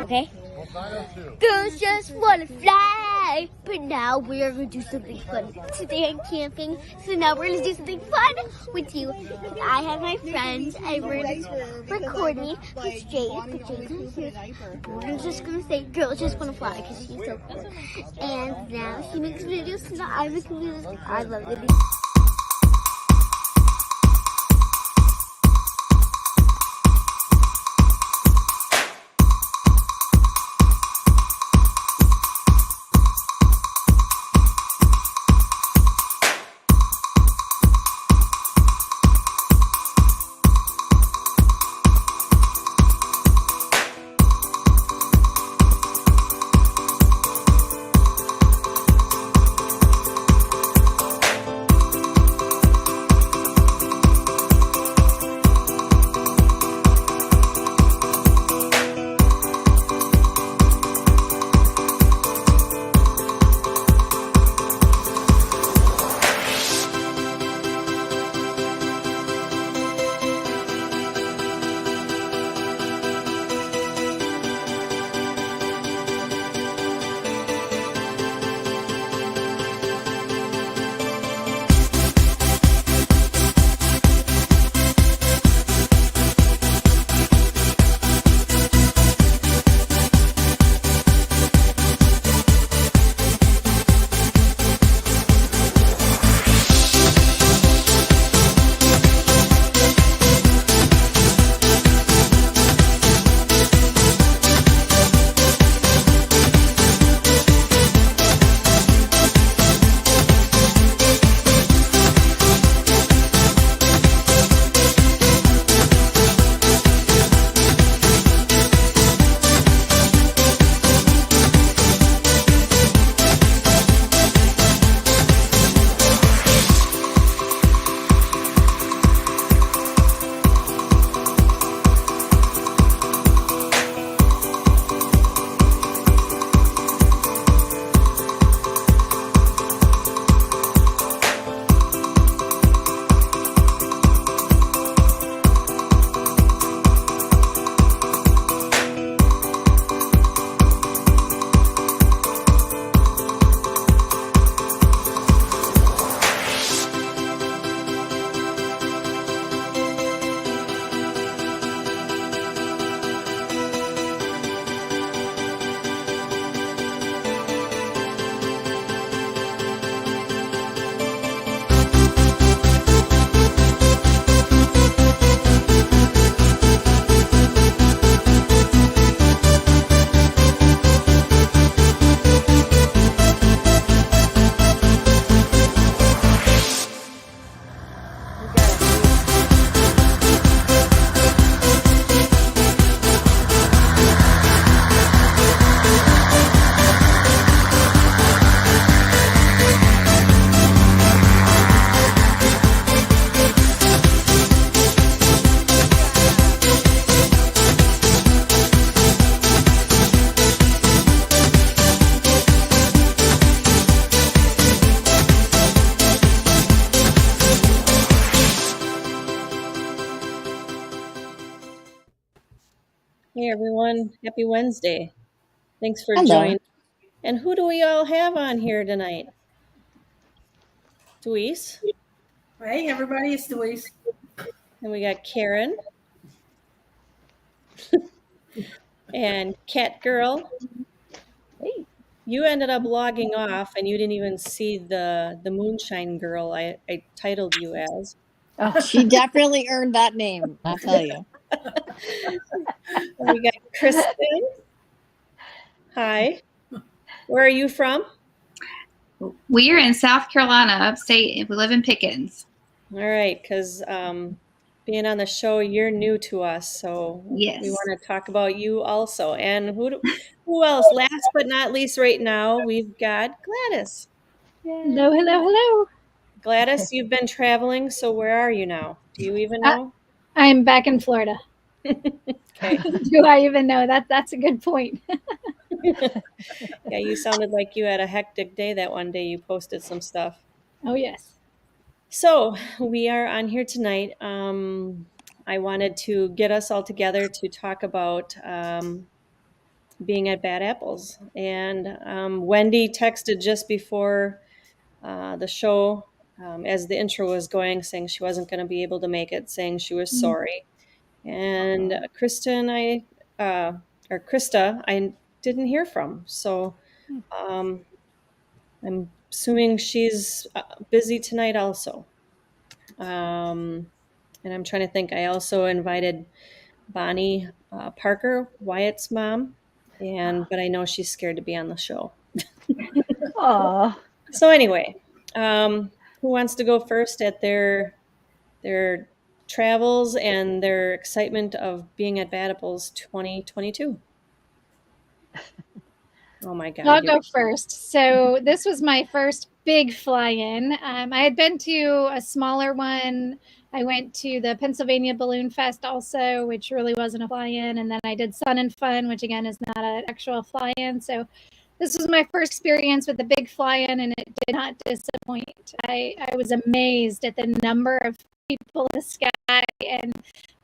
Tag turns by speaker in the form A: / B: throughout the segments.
A: Okay? Girls just wanna fly, but now we are gonna do something fun. Today I'm camping, so now we're gonna do something fun with you. I have my friends, and we're gonna record me with Jade, but Jade's not here. We're just gonna say girls just wanna fly because she's so cool. And now she makes videos, so now I make videos. I love videos.
B: Hey everyone, happy Wednesday. Thanks for
C: Hello.
B: joining. And who do we all have on here tonight? Deweese.
D: Hey everybody, it's Deweese.
B: And we got Karen. And Cat Girl.
C: Hey.
B: You ended up logging off and you didn't even see the Moonshine Girl I titled you as.
C: Oh, she definitely earned that name, I'll tell you.
B: And we got Kristen. Hi. Where are you from?
E: We are in South Carolina, upstate, and we live in Pickens.
B: All right, because being on the show, you're new to us, so
E: Yes.
B: we want to talk about you also. And who else? Last but not least, right now we've got Gladys.
F: Hello, hello, hello.
B: Gladys, you've been traveling, so where are you now? Do you even know?
F: I'm back in Florida.
B: Okay.
F: Do I even know? That's a good point.
B: Yeah, you sounded like you had a hectic day that one day you posted some stuff.
F: Oh, yes.
B: So we are on here tonight. I wanted to get us all together to talk about being at Bad Apples. And Wendy texted just before the show, as the intro was going, saying she wasn't going to be able to make it, saying she was sorry. And Krista, I didn't hear from. So I'm assuming she's busy tonight also. And I'm trying to think. I also invited Bonnie Parker, Wyatt's mom, but I know she's scared to be on the show.
G: Aw.
B: So anyway, who wants to go first at their travels and their excitement of being at Bad Apples 2022? Oh my God!
F: I'll go first. So this was my first big fly-in. I had been to a smaller one. I went to the Pennsylvania Balloon Fest also, which really wasn't a fly-in, and then I did Sun and Fun, which again is not an actual fly-in. So this was my first experience with a big fly-in, and it did not disappoint. I was amazed at the number of people in the sky and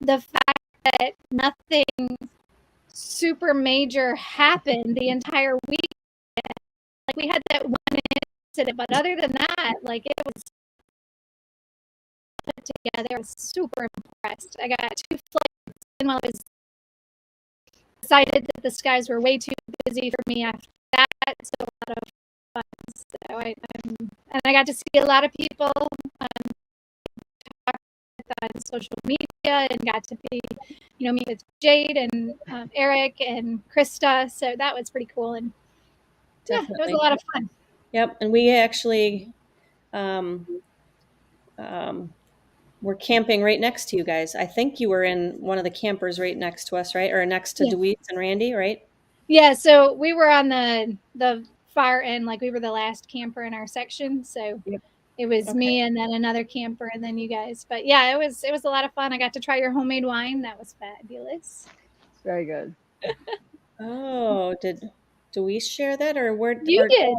F: the fact that nothing super major happened the entire week. Like we had that one incident, but other than that, like it was put together. I was super impressed. I got 2 flights in while I was decided that the skies were way too busy for me after that. So a lot of fun. So and I got to see a lot of people on social media and got to be, meet with Jade and Eric and Krista. So that was pretty cool. And
B: Definitely.
F: Yeah, it was a lot of fun.
B: Yep, and we actually were camping right next to you guys. I think you were in one of the campers right next to us, right? Or next to Deweese and Randy, right?
F: Yeah, so we were on the far end, like we were the last camper in our section. So it was me and then another camper and then you guys. But yeah, it was a lot of fun. I got to try your homemade wine. That was fabulous.
G: Very good.
B: Oh, did Deweese share that or where?
F: You did.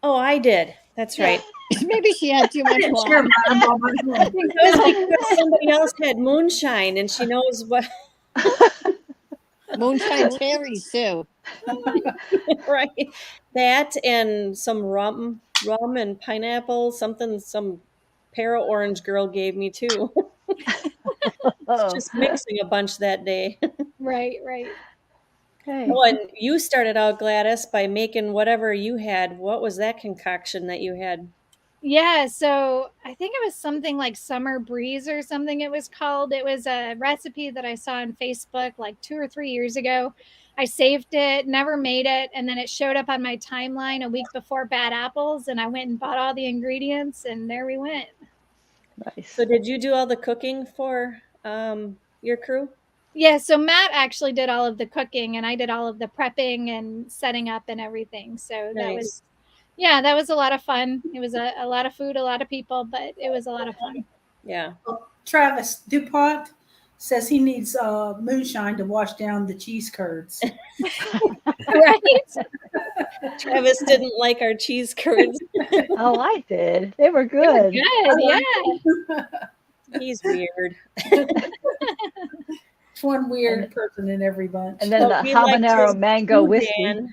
B: Oh, I did. That's right.
C: Maybe she had too much wine.
D: Sure, Bob,
B: It was because somebody else had moonshine and she knows what.
C: Moonshine cherries too.
B: Right. That and some rum and pineapple, some para orange girl gave me too. Just mixing a bunch that day.
F: Right.
G: Okay.
B: Oh, and you started out, Gladys, by making whatever you had. What was that concoction that you had?
F: Yeah, so I think it was something like Summer Breeze or something it was called. It was a recipe that I saw on Facebook like 2 or 3 years ago. I saved it, never made it, and then it showed up on my timeline a week before Bad Apples, and I went and bought all the ingredients, and there we went.
G: Nice.
B: So did you do all the cooking for your crew?
F: Yeah, so Matt actually did all of the cooking, and I did all of the prepping and setting up and everything. So that was a lot of fun. It was a lot of food, a lot of people, but it was a lot of fun.
B: Yeah.
D: Travis DuPont says he needs moonshine to wash down the cheese curds.
F: Right?
B: Travis didn't like our cheese curds.
G: Oh, I did. They were good.
F: Good, yeah.
B: He's weird.
D: One weird person in every bunch.
G: And then the habanero mango whiskey.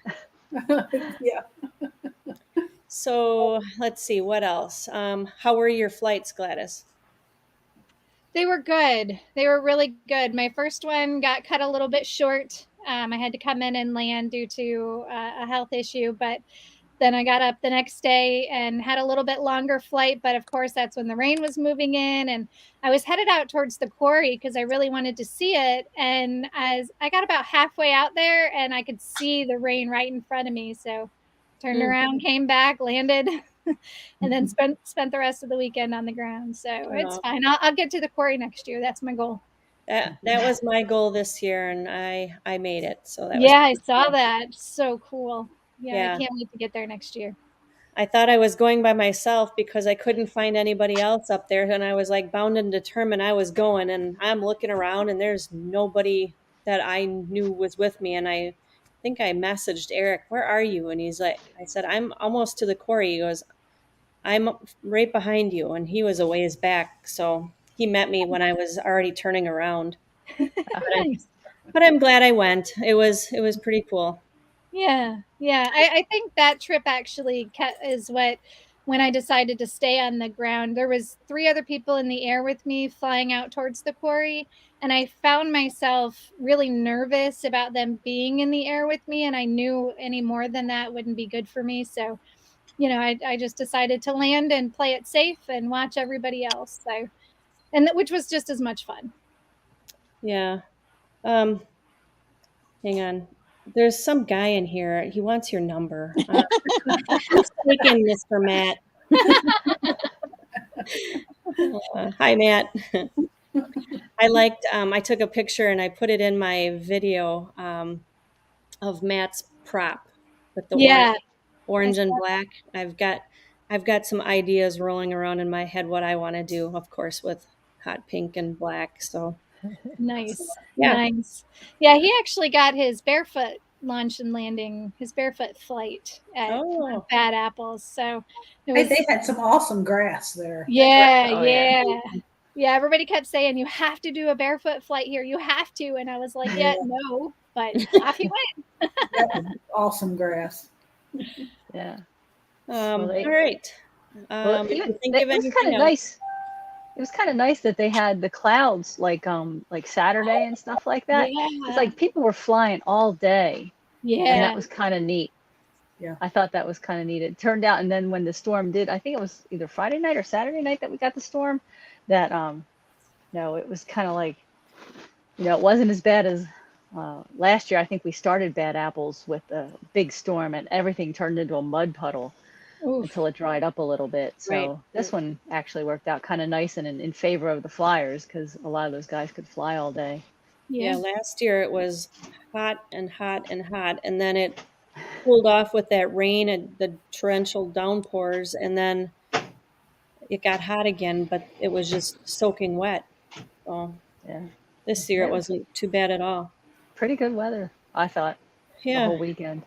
D: Yeah.
B: So let's see, what else? How were your flights, Gladys?
F: They were good. They were really good. My first one got cut a little bit short. I had to come in and land due to a health issue, but then I got up the next day and had a little bit longer flight. But of course, that's when the rain was moving in, and I was headed out towards the quarry because I really wanted to see it. And as I got about halfway out there, and I could see the rain right in front of me, so turned around, came back, landed, and then spent the rest of the weekend on the ground. So it's fine. I'll get to the quarry next year. That's my goal.
B: That was my goal this year, and I made it. So that
F: I saw that. So cool. Yeah, I can't wait to get there next year.
B: I thought I was going by myself because I couldn't find anybody else up there, and I was like bound and determined I was going. And I'm looking around, and there's nobody that I knew was with me. And I think I messaged Eric, "Where are you?" And he's like, I said, "I'm almost to the quarry." He goes, "I'm right behind you," and he was a ways back, so he met me when I was already turning around. But I'm glad I went. It was pretty cool.
F: Yeah, yeah. I think that trip actually is what, when I decided to stay on the ground, there was 3 other people in the air with me flying out towards the quarry, and I found myself really nervous about them being in the air with me, and I knew any more than that wouldn't be good for me. So, I just decided to land and play it safe and watch everybody else. So, which was just as much fun.
B: Yeah. Um, hang on. There's some guy in here. He wants your number. Let's take in Mr. Matt. Hi, Matt. I liked. I took a picture and I put it in my video of Matt's prop with the
F: Yeah.
B: orange and black. I've got some ideas rolling around in my head what I want to do, of course, with hot pink and black. So
F: Nice.
B: yeah.
F: Nice. Yeah, he actually got his barefoot launch and landing, his barefoot flight at
B: Oh,
F: Bad Apples. So it
D: Hey,
F: was,
D: they had some awesome grass there.
F: yeah,
G: Oh, yeah.
F: yeah. Yeah, everybody kept saying, you have to do a barefoot flight here. You have to. And I was like, yeah, no, but off he went.
D: That was awesome grass.
G: Yeah.
B: all
G: Well,
B: right.
G: well,
B: If you
G: even
B: think of
G: it was kind
B: anything
G: of
B: else,
G: nice. It was kind of nice that they had the clouds like Saturday and stuff like that. It's
F: Yeah.
G: like people were flying all day, and that
F: Yeah.
G: was kind of neat.
D: Yeah.
G: I thought that was kind of neat. It turned out, and then when the storm did, I think it was either Friday night or Saturday night that we got the storm. That no, it was kind of like, it wasn't as bad as last year. I think we started Bad Apples with a big storm, and everything turned into a mud puddle
F: Oof.
G: until it dried up a little bit.
B: right.
G: So this one actually worked out kind of nice and in favor of the flyers because a lot of those guys could fly all day.
B: Yeah,
F: Yeah.
B: last year it was hot and hot and hot, and then it cooled off with that rain and the torrential downpours, and then it got hot again, but it was just soaking wet. So
G: Yeah,
B: this year
G: yeah,
B: it
G: it was
B: wasn't too bad at all.
G: pretty good weather, I thought, the
B: Yeah.
G: whole weekend.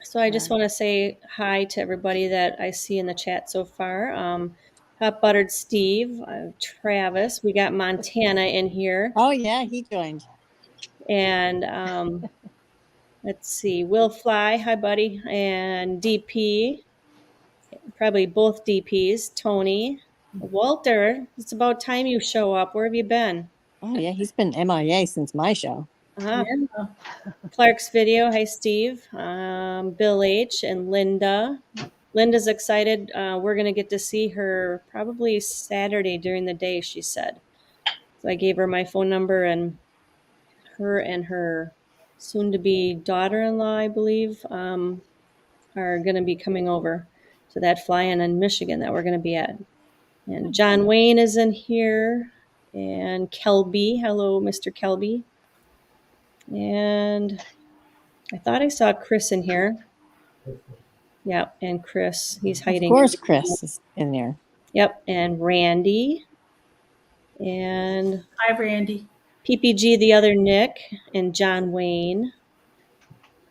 B: So I
G: Yeah.
B: just want to say hi to everybody that I see in the chat so far. Hot Buttered Steve, Travis, we got Montana in here,
C: Oh yeah, he joined.
B: and let's see, Will Fly, hi buddy, and DP, probably both DPs, Tony, Walter. It's about time you show up. Where have you been?
C: Oh yeah, he's been MIA since my show.
B: Uh-huh.
D: Yeah.
B: Clark's video. Hi, Steve. Bill H. and Linda. Linda's excited. We're going to get to see her probably Saturday during the day, she said. So I gave her my phone number, and her soon to be daughter in law, I believe, are going to be coming over to that fly in Michigan that we're going to be at. And John Wayne is in here, and Kelby. Hello, Mr. Kelby. And I thought I saw Chris in here. Yeah, and Chris, he's
C: Of
B: hiding.
C: course, Chris is in there.
B: Yep, and Randy, and
D: Hi, Randy.
B: PPG, the other Nick, and John Wayne.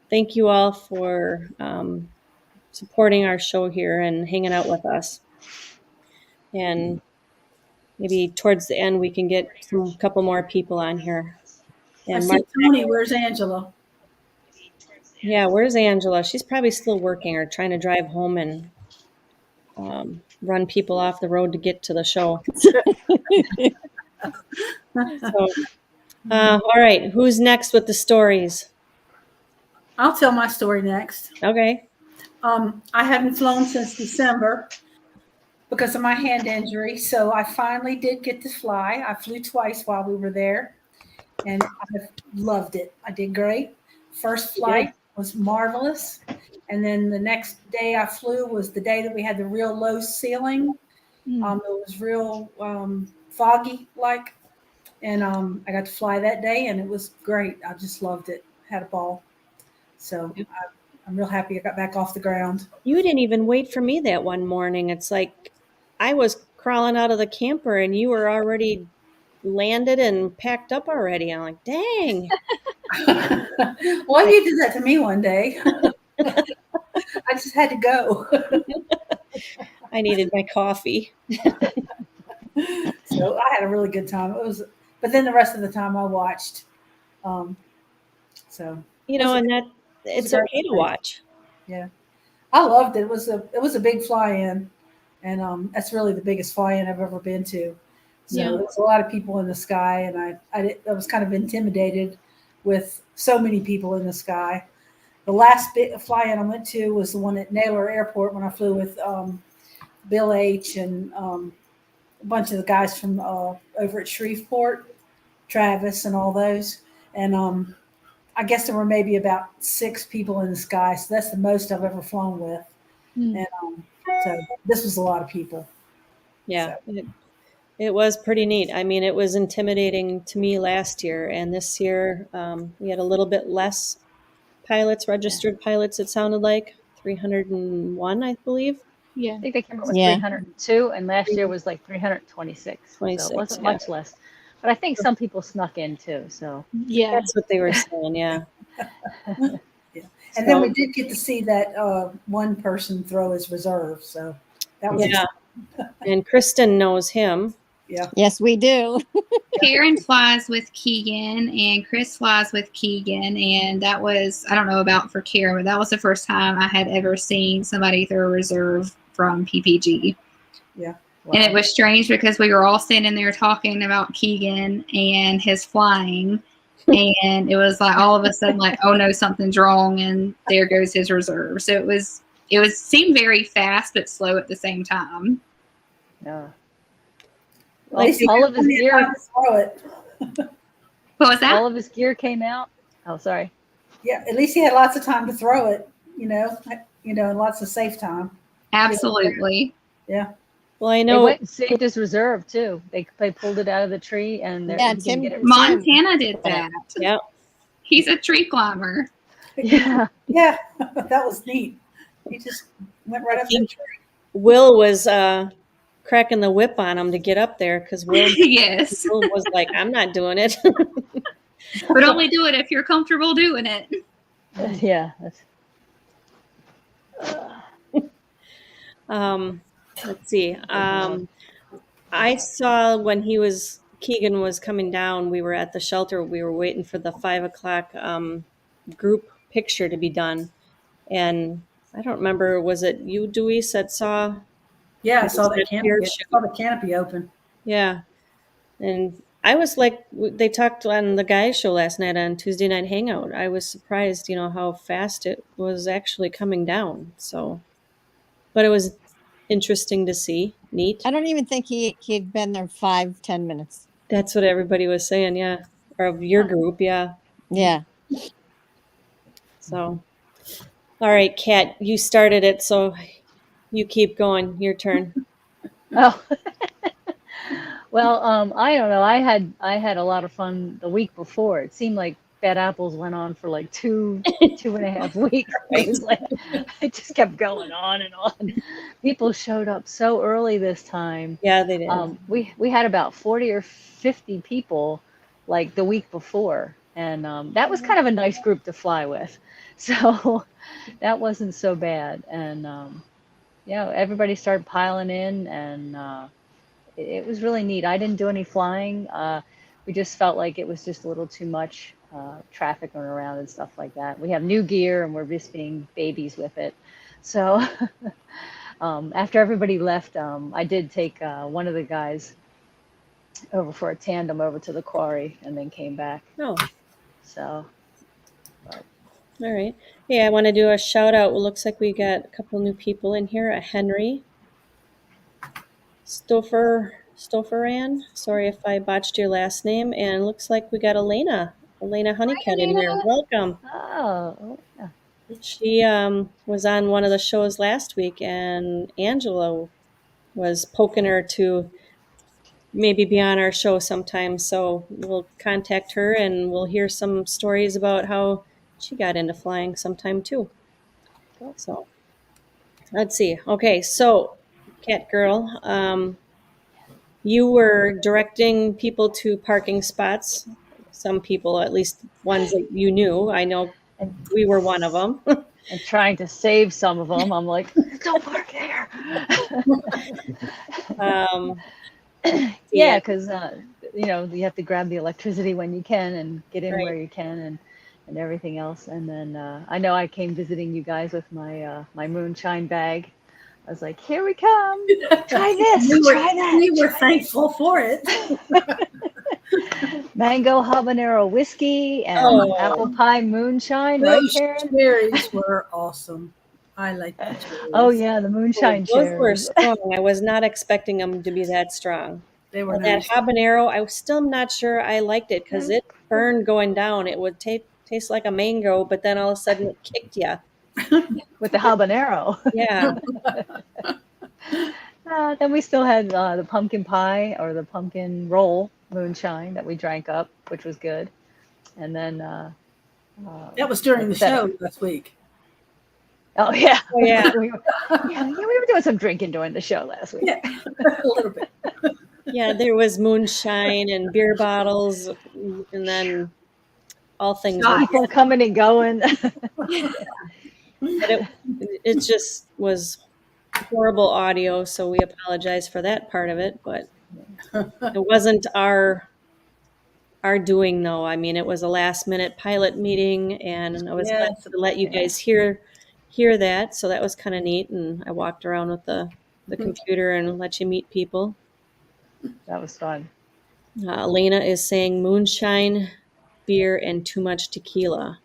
B: Thank you all for supporting our show here and hanging out with us. And maybe towards the end we can get a couple more people on here.
D: I
B: And
D: see Tony. Where's Angela?
B: yeah, where's Angela? She's probably still working or trying to drive home and run people off the road to get to the show. So, all right, who's next with the stories?
D: I'll tell my story next.
B: Okay.
D: I haven't flown since December because of my hand injury. So I finally did get to fly. I flew twice while we were there, and I loved it. I did great. First flight was marvelous. And then the next day I flew was the day that we had the real low ceiling. It was real foggy like. And I got to fly that day, and it was great. I just loved it. Had a ball. So I'm real happy I got back off the ground.
B: You didn't even wait for me that one morning. It's like I was crawling out of the camper and you were already landed and packed up already. I'm like, dang.
D: Well, you did that to me one day. I just had to go.
B: I needed my coffee.
D: So I had a really good time. But then the rest of the time I watched. So
B: You know, and it's
D: a great
B: okay to
D: place.
B: watch.
D: Yeah, I loved it. It was a big fly-in, and that's really the biggest fly-in I've ever been to. So
F: Yeah.
D: there was a lot of people in the sky, and I was kind of intimidated with so many people in the sky. The last big fly-in I went to was the one at Naylor Airport when I flew with Bill H. and a bunch of the guys from over at Shreveport, Travis, and all those. And I guess there were maybe about 6 people in the sky, so that's the most I've ever flown with.
F: Mm.
D: And so this was a lot of people.
B: Yeah,
D: So,
B: it was pretty neat. I mean, it was intimidating to me last year, and this year we had a little bit less pilots, registered pilots, it sounded like 301, I believe.
F: Yeah.
G: I think they came up with
C: Yeah.
G: 302, and last year was like 326. So it
B: 26,
G: wasn't
B: yeah.
G: much less. But I think some people snuck in too. So
F: Yeah.
B: That's what they were saying, yeah.
D: and then we did get to see that one person throw his reserve. So that was
B: Yeah. And Kristen knows him.
D: yeah.
C: Yes, we do.
E: Karen flies with Keegan and Chris flies with Keegan, and that was, I don't know about for Karen, but that was the first time I had ever seen somebody throw a reserve from PPG.
D: Yeah.
G: wow.
E: And it was strange because we were all standing there talking about Keegan and his flying, and it was like all of a sudden like, oh no, something's wrong, and there goes his reserve. So it was seemed very fast but slow at the same time.
G: Yeah.
D: At least he
G: all
D: had
G: of his
D: plenty
G: gear,
D: time to throw it.
E: What was that?
G: all of his gear came out. Oh, sorry.
D: Yeah, at least he had lots of time to throw it. And lots of safe time.
E: Absolutely.
D: Yeah.
B: Well, I
G: They
B: know
G: went and saved his reserve too. They pulled it out of the tree, and
C: Yeah,
G: he didn't get it.
E: Montana did that.
B: yeah.
E: He's a tree climber.
G: Yeah.
D: Yeah, that was neat. He just went right up the tree.
B: Will was cracking the whip on him to get up there because Will
E: Yes.
B: was like, I'm not doing it.
E: But only do it if you're comfortable doing it.
G: Yeah.
B: Let's see. I saw when Keegan was coming down, we were at the shelter. We were waiting for the 5:00 group picture to be done. And I don't remember, was it you, Deweese, that saw?
D: Yeah, I saw that
B: that
D: canopy. I saw the canopy open.
B: Yeah. And I was like, they talked on the guys show last night on Tuesday Night Hangout. I was surprised, how fast it was actually coming down. So, but it was interesting to see. Neat.
C: I don't even think he'd been there 5-10 minutes.
B: That's what everybody was saying, yeah. Or of your group, yeah.
C: Yeah.
B: So, all right, Kat, you started it, so you keep going. Your turn.
G: Oh. Well, I don't know. I had a lot of fun the week before. It seemed like Bad Apples went on for like 2.5 weeks. It was like it just kept going on and on. People showed up so early this time.
B: Yeah, they did.
G: We had about 40 or 50 people like the week before, and that was kind of a nice group to fly with. So that wasn't so bad. And everybody started piling in, and it was really neat. I didn't do any flying. We just felt like it was just a little too much traffic going around and stuff like that. We have new gear, and we're just being babies with it. So after everybody left, I did take one of the guys over for a tandem over to the quarry, and then came back.
B: Oh,
G: So,
B: all right. Yeah, I want to do a shout out. It looks like we got a couple new people in here. A Henry Stoufferan. Sorry if I botched your last name. And it looks like we got Elena Honeycutt in here. Welcome.
G: oh, yeah.
B: She was on one of the shows last week, and Angela was poking her to maybe be on our show sometime. So we'll contact her, and we'll hear some stories about how she got into flying sometime too. So let's see. Okay, so Cat Girl, you were directing people to parking spots. Some people, at least ones that you knew. I know we were one of them.
G: And trying to save some of them. I'm like, don't park there. Yeah, because you have to grab the electricity when you can and get in
B: Right.
G: where you can, and and everything else. And then I know I came visiting you guys with my my moonshine bag. I was like, here we come. Try this, try that.
D: We were
G: try
D: thankful for it.
G: Mango habanero whiskey and
B: Oh.
G: apple pie moonshine, right,
D: Those
G: Karen?
D: cherries were awesome. I like the cherries.
G: Oh yeah, the moonshine
B: Those were
G: cherries.
B: strong. I was not expecting them to be that strong.
D: They were
B: And
D: nice.
B: that habanero, I was still not sure I liked it because it burned going down. It would taste like a mango, but then all of a sudden it kicked you.
G: With the habanero.
B: Yeah.
G: Then we still had the pumpkin pie or the pumpkin roll moonshine that we drank up, which was good. And then
D: That was during the
G: like I said,
D: show last week.
G: Oh yeah,
B: Oh, yeah.
G: we were doing some drinking during the show last week.
D: Yeah, a little bit.
B: Yeah, there was moonshine and beer bottles, and then all things.
G: People coming and going.
B: But it just was horrible audio, so we apologize for that part of it. But it wasn't our doing, though. I mean, it was a last minute pilot meeting, and I was glad
D: Yes.
B: to let you guys hear that. So that was kind of neat. And I walked around with the computer and let you meet people.
G: That was fun.
B: Elena is saying moonshine, beer, and too much tequila.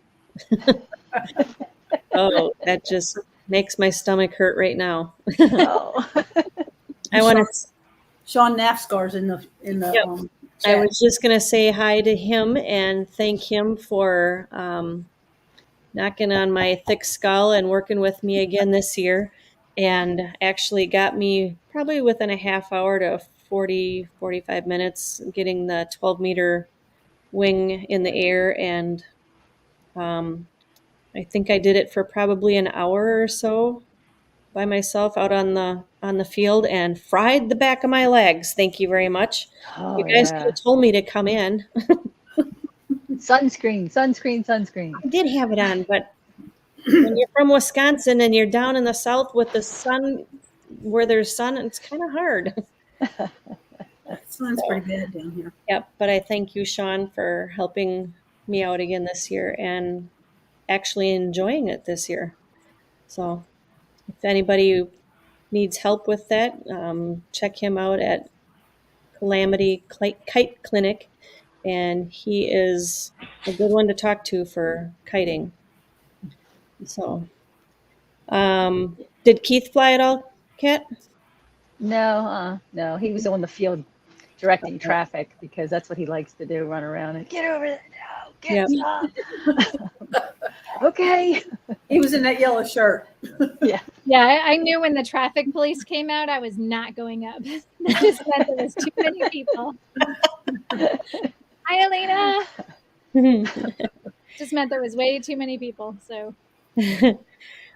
B: Oh, that just makes my stomach hurt right now.
G: Oh.
B: I want to.
D: Sean Nafscar's in the
B: Yep.
D: chat.
B: I was just gonna say hi to him and thank him for knocking on my thick skull and working with me again this year, and actually got me probably within a half hour to 45 minutes getting the 12-meter wing in the air, and I think I did it for probably an hour or so by myself out on the field and fried the back of my legs. Thank you very much.
G: Oh
B: You guys could
G: yeah.
B: have told me to come in.
G: Sunscreen, sunscreen, sunscreen.
B: I did have it on, but when you're from Wisconsin and you're down in the south with the sun, where there's sun, it's kind of hard.
D: Sun's pretty bad down here.
B: Yep, but I thank you, Sean, for helping me out again this year and actually enjoying it this year. So if anybody needs help with that, check him out at Calamity Kite Clinic, and he is a good one to talk to for kiting. So, did Keith fly at all, Kat?
G: No, no, he was on the field directing traffic because that's what he likes to do, run around and get over there now, get stop. Okay.
D: He was in that yellow shirt.
G: Yeah.
F: Yeah, I knew when the traffic police came out, I was not going up. That just meant there was too many people. Hi, Elena. Just meant there was way too many people. So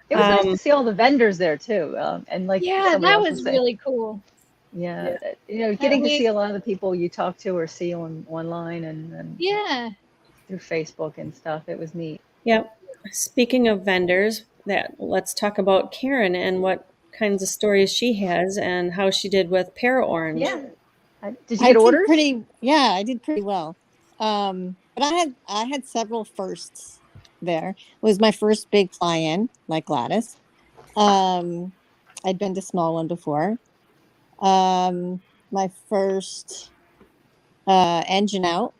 G: It was nice to see all the vendors there too, and like
F: yeah,
G: somebody
F: that
G: else
F: was
G: saying,
F: really cool.
G: yeah, you know, getting to see a lot of the people you talk to or see online and
F: Yeah.
G: through Facebook and stuff. It was neat.
B: Yep. Speaking of vendors, let's talk about Karen and what kinds of stories she has and how she did with Para Orange.
G: Yeah. Did you get orders?
C: I did pretty well. But I had several firsts there. It was my first big fly-in, like Gladys. I'd been to small one before. My first engine out.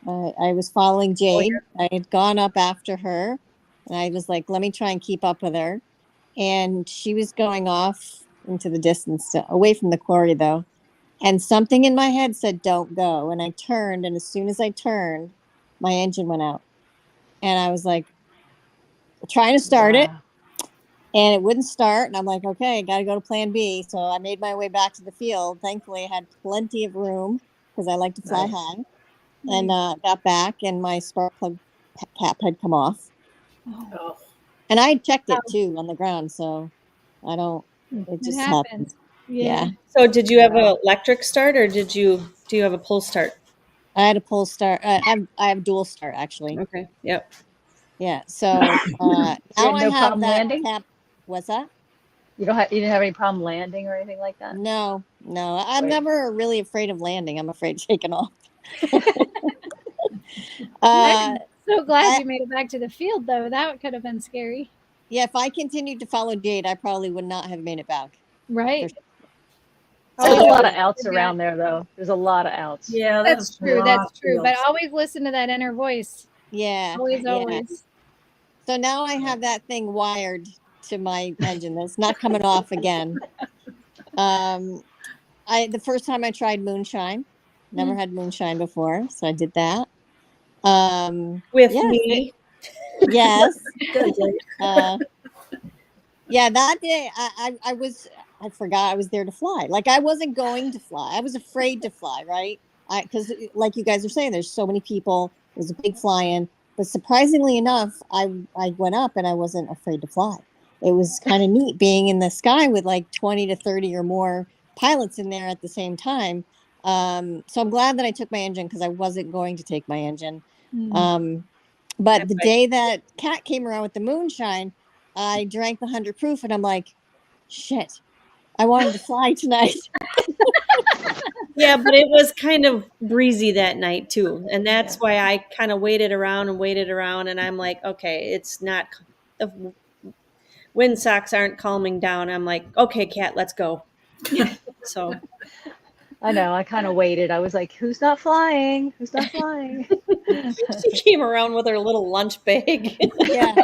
C: I was following Jade. I had gone up after her, and I was like, let me try and keep up with her. And she was going off into the distance, away from the quarry, though. And something in my head said, don't go. And I turned, and as soon as I turned, my engine went out. And I was like, trying to start it, and it wouldn't start. And I'm like, okay, I got to go to plan B. So I made my way back to the field. Thankfully, I had plenty of room because I like to fly high. And got back, and my spark plug cap had come off.
D: Oh.
C: And I checked it too on the ground, so it just happened. Yeah.
B: So did you have an electric start, or do you have a pull start?
C: I had a pull start. I have dual start actually.
B: Okay. Yep.
C: Yeah. So now I have
G: problem
C: that
G: landing?
C: cap. What's that?
G: You didn't have any problem landing or anything like that?
C: No. I'm never really afraid of landing. I'm afraid of taking off.
F: So glad
C: I-
F: you made it back to the field, though. That could have been scary.
C: Yeah, if I continued to follow Jade, I probably would not have made it back.
F: Right.
G: There's a
C: So-
G: lot of outs around there, though. There's a lot of outs.
D: Yeah,
F: That's
D: a
F: true.
D: lot
F: That's
D: of
F: true. But
D: fields.
F: always listen to that inner voice.
C: Yeah,
F: Always,
C: yeah.
F: always.
C: So now I have that thing wired to my engine that's not coming off again. The first time I tried moonshine, never had moonshine before, so I did that.
B: With
C: Yes,
B: me.
C: yes.
D: Good, Jade.
C: Yeah, that day I forgot I was there to fly. Like I wasn't going to fly. I was afraid to fly, right? Because like you guys are saying, there's so many people. It was a big fly-in, but surprisingly enough, I went up and I wasn't afraid to fly. It was kind of neat being in the sky with like 20 to 30 or more pilots in there at the same time. So I'm glad that I took my engine because I wasn't going to take my engine. But the day that Kat came around with the moonshine, I drank the 100 proof and I'm like, shit, I wanted to fly tonight.
B: Yeah, but it was kind of breezy that night too. And that's why I kind of waited around and I'm like, okay, it's not the wind socks aren't calming down. I'm like, okay, Kat, let's go. So
G: I know. I kind of waited. I was like, "Who's not flying? Who's not flying?"
B: she came around with her little lunch bag.
C: Yeah,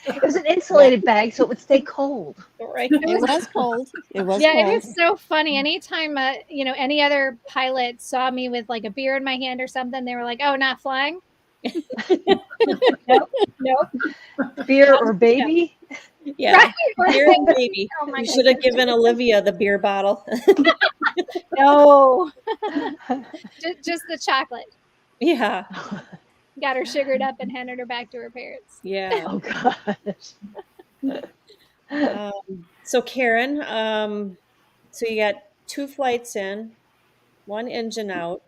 G: It was an insulated bag, so it would stay cold.
B: Right.
C: it was cold. It was
F: Yeah,
C: cold.
F: it was so funny. Anytime, any other pilot saw me with like a beer in my hand or something, they were like, "Oh, not flying." Nope.
G: Beer or baby?
B: Yeah.
F: Right. Or
B: Beer and baby.
F: Oh my
B: You should have given Olivia the beer bottle.
F: No. just the chocolate.
B: Yeah.
F: Got her sugared up and handed her back to her parents.
B: Yeah.
G: Oh gosh.
B: So Karen, so you got 2 flights in, 1 engine out.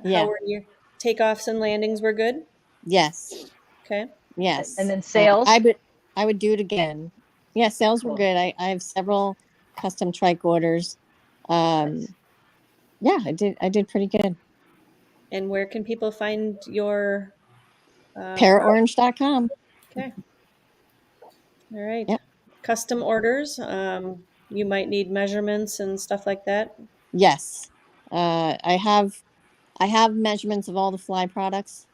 C: Yeah.
B: How were your takeoffs and landings were good?
C: Yes.
B: Okay.
C: Yes.
G: And then sales?
C: I would do it again. Yeah, sales were
G: Cool.
C: good. I have several custom trike orders. Yeah, I did pretty good.
B: And where can people find your
C: Paraorange.com.
B: Okay. All right.
C: Yep.
B: Custom orders. You might need measurements and stuff like that.
C: Yes. I have measurements of all the fly products.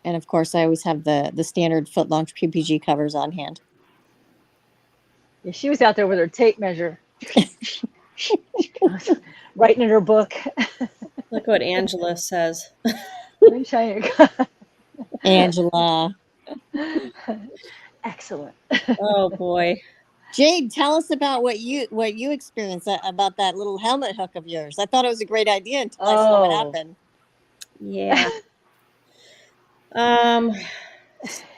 C: And of course I always have the standard foot launch PPG covers on hand.
G: Yeah, she was out there with her tape measure, writing in her book.
B: Look what Angela says.
G: Moonshine.
C: Angela.
G: Excellent.
B: Oh boy.
C: Jade, tell us about what you experienced about that little helmet hook of yours. I thought it was a great idea until I saw what happened.
B: Yeah.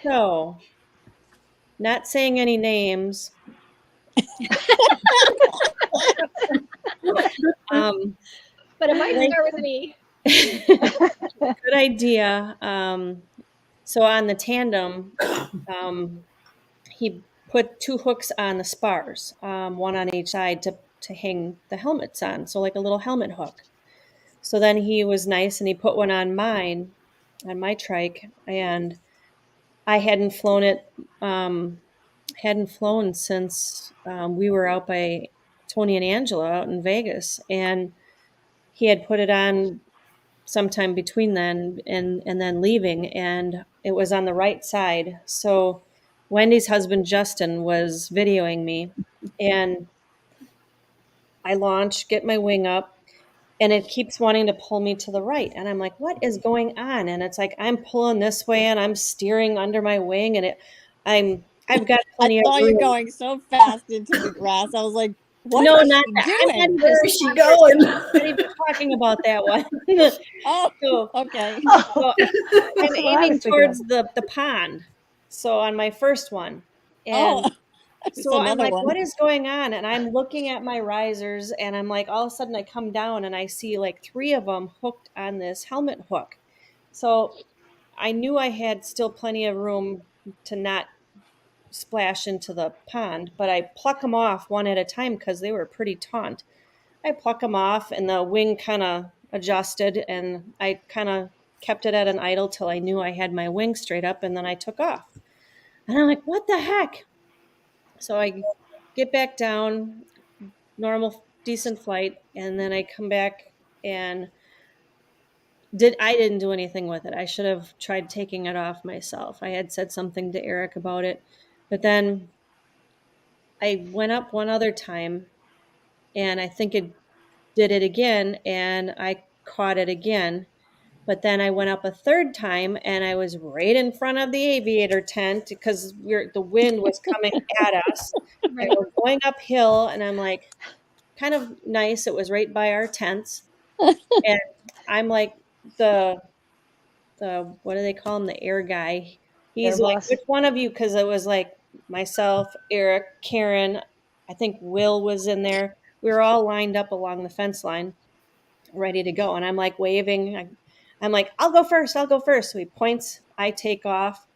B: So not saying any names.
F: But it might start with an E.
B: Good idea. So on the tandem, he put 2 hooks on the spars, one on each side to hang the helmets on. So like a little helmet hook. So then he was nice and he put one on mine, on my trike, and I hadn't flown it, hadn't flown since we were out by Tony and Angela out in Vegas, and he had put it on sometime between then and then leaving, and it was on the right side. So Wendy's husband Justin was videoing me, and I launch, get my wing up, and it keeps wanting to pull me to the right. And I'm like, what is going on? And it's like I'm pulling this way and I'm steering under my wing, and I've got
C: I
B: plenty of
C: saw you
B: room.
C: going so fast into the grass. I was like, what
B: No,
C: is
B: not
C: she
B: that. I'm not
C: doing?
B: even
D: Where is she going?
B: not even talking about that one.
C: Oh,
B: So,
C: okay.
B: so I'm
G: That's what I
B: aiming
G: was thinking
B: towards
G: of.
B: the pond. So on my first one.
C: Oh,
B: And
C: it's
B: so I'm
C: another
B: like,
C: one.
B: what is going on? And I'm looking at my risers, and I'm like, all of a sudden I come down and I see like 3 of them hooked on this helmet hook. So I knew I had still plenty of room to not splash into the pond, but I pluck them off one at a time because they were pretty taut. I pluck them off, and the wing kind of adjusted, and I kind of kept it at an idle till I knew I had my wings straight up, and then I took off. And I'm like, what the heck? So I get back down, normal, decent flight, and then I come back and I didn't do anything with it. I should have tried taking it off myself. I had said something to Eric about it, but then I went up one other time, and I think it did it again, and I caught it again. But then I went up a third time, and I was right in front of the aviator tent because the wind was coming at us.
F: Right.
B: And we're going uphill, and I'm like, kind of nice. It was right by our tents, and I'm like the what do they call him? The air guy. He's
G: Air
B: like,
G: boss.
B: which one of you? Because it was like myself, Eric, Karen. I think Will was in there. We were all lined up along the fence line, ready to go. And I'm like waving. I'm like, I'll go first. I'll go first. So he points. I take off,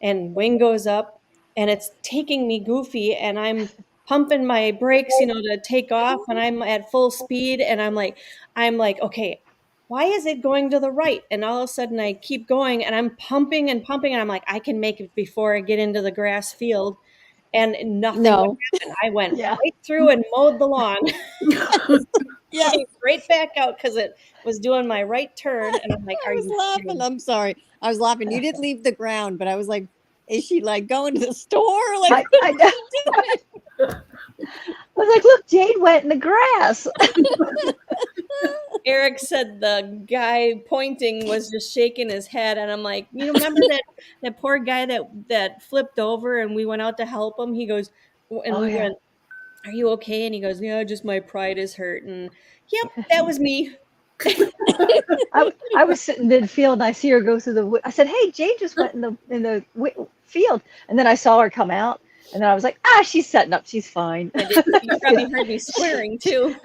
B: and wing goes up, and it's taking me goofy, and I'm pumping my brakes, to take off, and I'm at full speed, and I'm like, okay, why is it going to the right? And all of a sudden I keep going, and I'm pumping and pumping, and I'm like, I can make it before I get into the grass field, and nothing would
C: No.
B: happen. I went
G: Yeah.
B: right through and mowed the lawn.
C: Yes.
B: Came right back out because it was doing my right turn, and I'm like,
C: I
B: are
C: was
B: you
C: laughing.
B: kidding?
C: I'm sorry. I was laughing. You didn't leave the ground, but I was like, is she like going to the store? Like,
G: I know. I was like, look, Jade went in the grass.
B: Eric said the guy pointing was just shaking his head, and I'm like, remember that poor guy that flipped over, and we went out to help him. He goes, and
G: Oh,
B: we
G: yeah.
B: went, "Are you okay?" And he goes, "Yeah, just my pride is hurt." And yep, that was me.
G: I was sitting in the field and I see her go through the. I said, "Hey, Jade just went in the field," and then I saw her come out, and then I was like, she's setting up. She's fine."
B: And you probably heard me swearing too.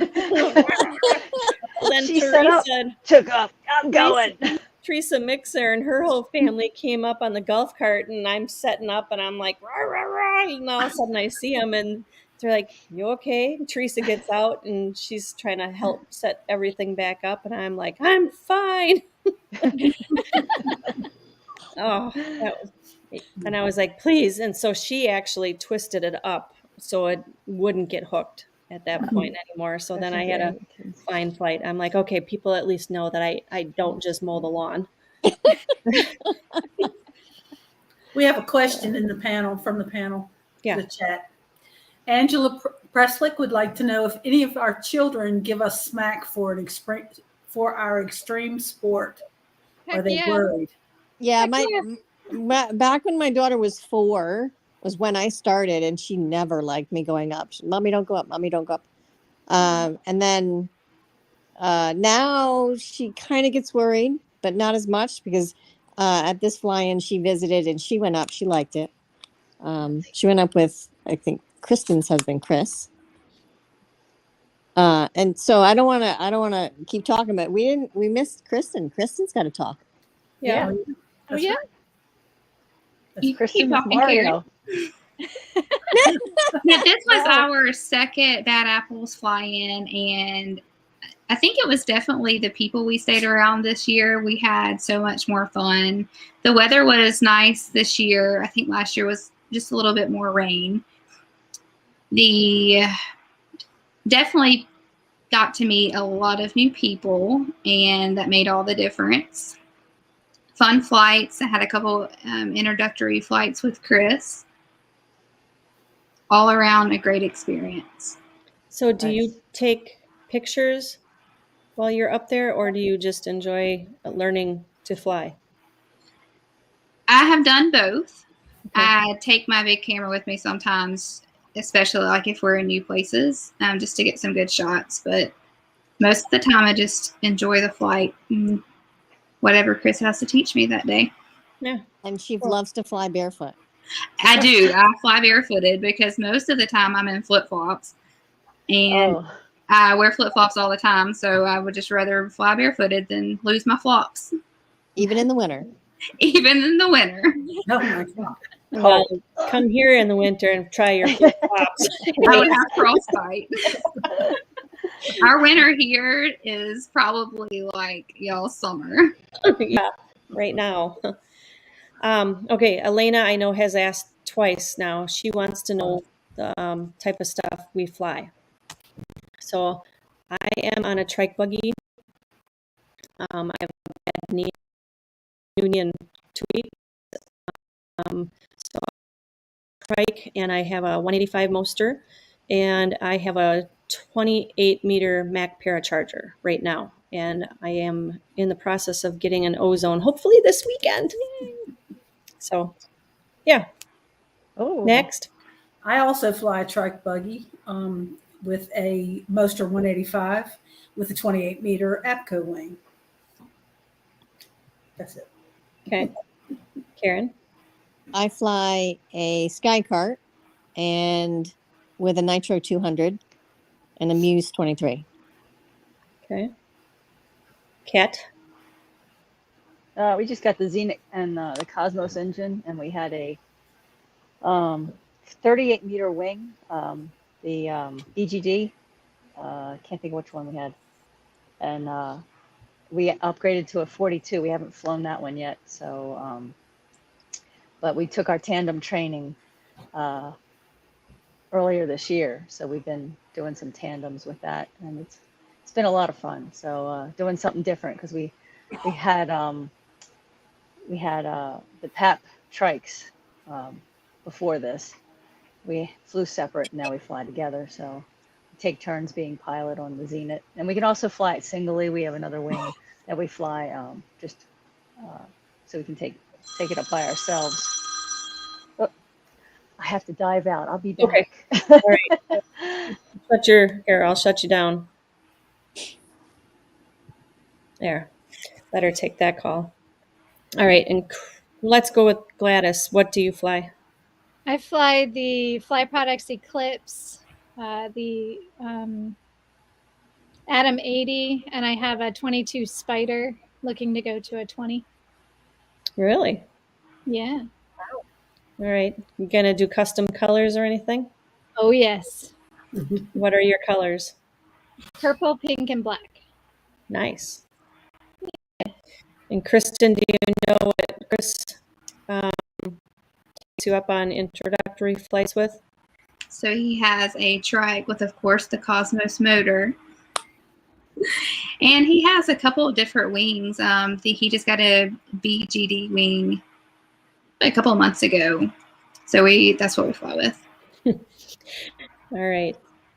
B: Then
G: She set up,
B: Teresa
G: took off. I'm going.
B: Teresa Mixer and her whole family came up on the golf cart, and I'm setting up, and I'm like, rah, rah, rah. All of a sudden I see them, and they're like, "You okay?" And Teresa gets out, and she's trying to help set everything back up, and I'm like, "I'm fine." Oh, that was, and I was like, "Please." And so she actually twisted it up so it wouldn't get hooked at that point anymore. So then I had a fine flight. I'm like, okay, people at least know that I don't just mow the lawn.
D: We have a question in the panel from the panel,
B: Yeah.
D: the chat. Angela Preslick would like to know if any of our children give us smack for our extreme sport. Are
F: Heck
D: they
F: yeah.
D: worried?
C: yeah,
F: Heck
C: back when my daughter was 4 was when I started, and she never liked me going up. Mommy, don't go up. Mommy, don't go up. And then now she kind of gets worried, but not as much because at this fly-in she visited and she went up. She liked it. She went up with, I think, Kristen's husband, Chris. And so I don't want to keep talking, but we missed Kristen. Kristen's got to talk.
B: Yeah.
F: Oh,
D: That's
F: yeah.
D: right.
E: You
G: Kristen
E: keep
G: with
E: talking,
G: Mario.
E: Yeah, this was our second Bad Apples fly-in, and I think it was definitely the people we stayed around this year. We had so much more fun. The weather was nice this year. I think last year was just a little bit more rain. Definitely got to meet a lot of new people, and that made all the difference. Fun flights. I had a couple introductory flights with Chris. All around a great experience.
B: So do you take pictures while you're up there, or do you just enjoy learning to fly?
E: I have done both.
B: Okay.
E: I take my big camera with me sometimes, especially like if we're in new places, just to get some good shots. But most of the time, I just enjoy the flight and whatever Chris has to teach me that day.
B: Yeah.
C: And she loves to fly barefoot.
E: I do. I fly barefooted because most of the time I'm in flip-flops. And I wear flip-flops all the time, so I would just rather fly barefooted than lose my flops.
C: Even in the winter.
E: Even in the winter.
D: Oh my God.
B: Well, come here in the winter and try your flip-flops.
E: I would have frostbite. Our winter here is probably like y'all's summer.
B: Yeah, right now. Okay, Elena, I know, has asked twice now. She wants to know the type of stuff we fly. So I am on a trike buggy. I have a bad knee in 2 weeks. So trike, and I have a 185 Moster, and I have a 28-meter Mac Paracharger right now. And I am in the process of getting an ozone, hopefully this weekend. So, yeah.
G: Oh,
B: Next.
D: I also fly a trike buggy with a Moster 185 with a 28-meter APCO wing. That's it.
B: Okay. Karen.
C: I fly a Sky Cart and with a Nitro 200 and a Muse 23.
B: Okay. Kat.
G: we just got the Zenit and the Cosmos engine, and we had a 38-meter wing, the EGD. Can't think of which one we had, and we upgraded to a 42. We haven't flown that one yet, so but we took our tandem training earlier this year, so we've been doing some tandems with that, and it's been a lot of fun. So doing something different, because we had the PAP trikes before this. We flew separate, and now we fly together. So we take turns being pilot on the Zenit, and we can also fly it singly. We have another wing that we fly just so we can take it up by ourselves. Oh, I have to dive out. I'll be back.
B: Okay. All right. Here, I'll shut you down. There. Let her take that call. All right. And let's go with Gladys. What do you fly?
F: I fly the Fly Products Eclipse, the Atom 80, and I have a 22 Spider looking to go to a 20.
B: Really?
F: Yeah.
B: All right. You going to do custom colors or anything?
F: Oh, yes.
B: What are your colors?
F: Purple, pink, and black.
B: Nice. And Kristen, do you know what Chris takes you up on introductory flights with?
E: So he has a trike with, of course, the Cosmos motor. And he has a couple of different wings. He just got a BGD wing a couple of months ago. So that's what we fly with.
B: All right.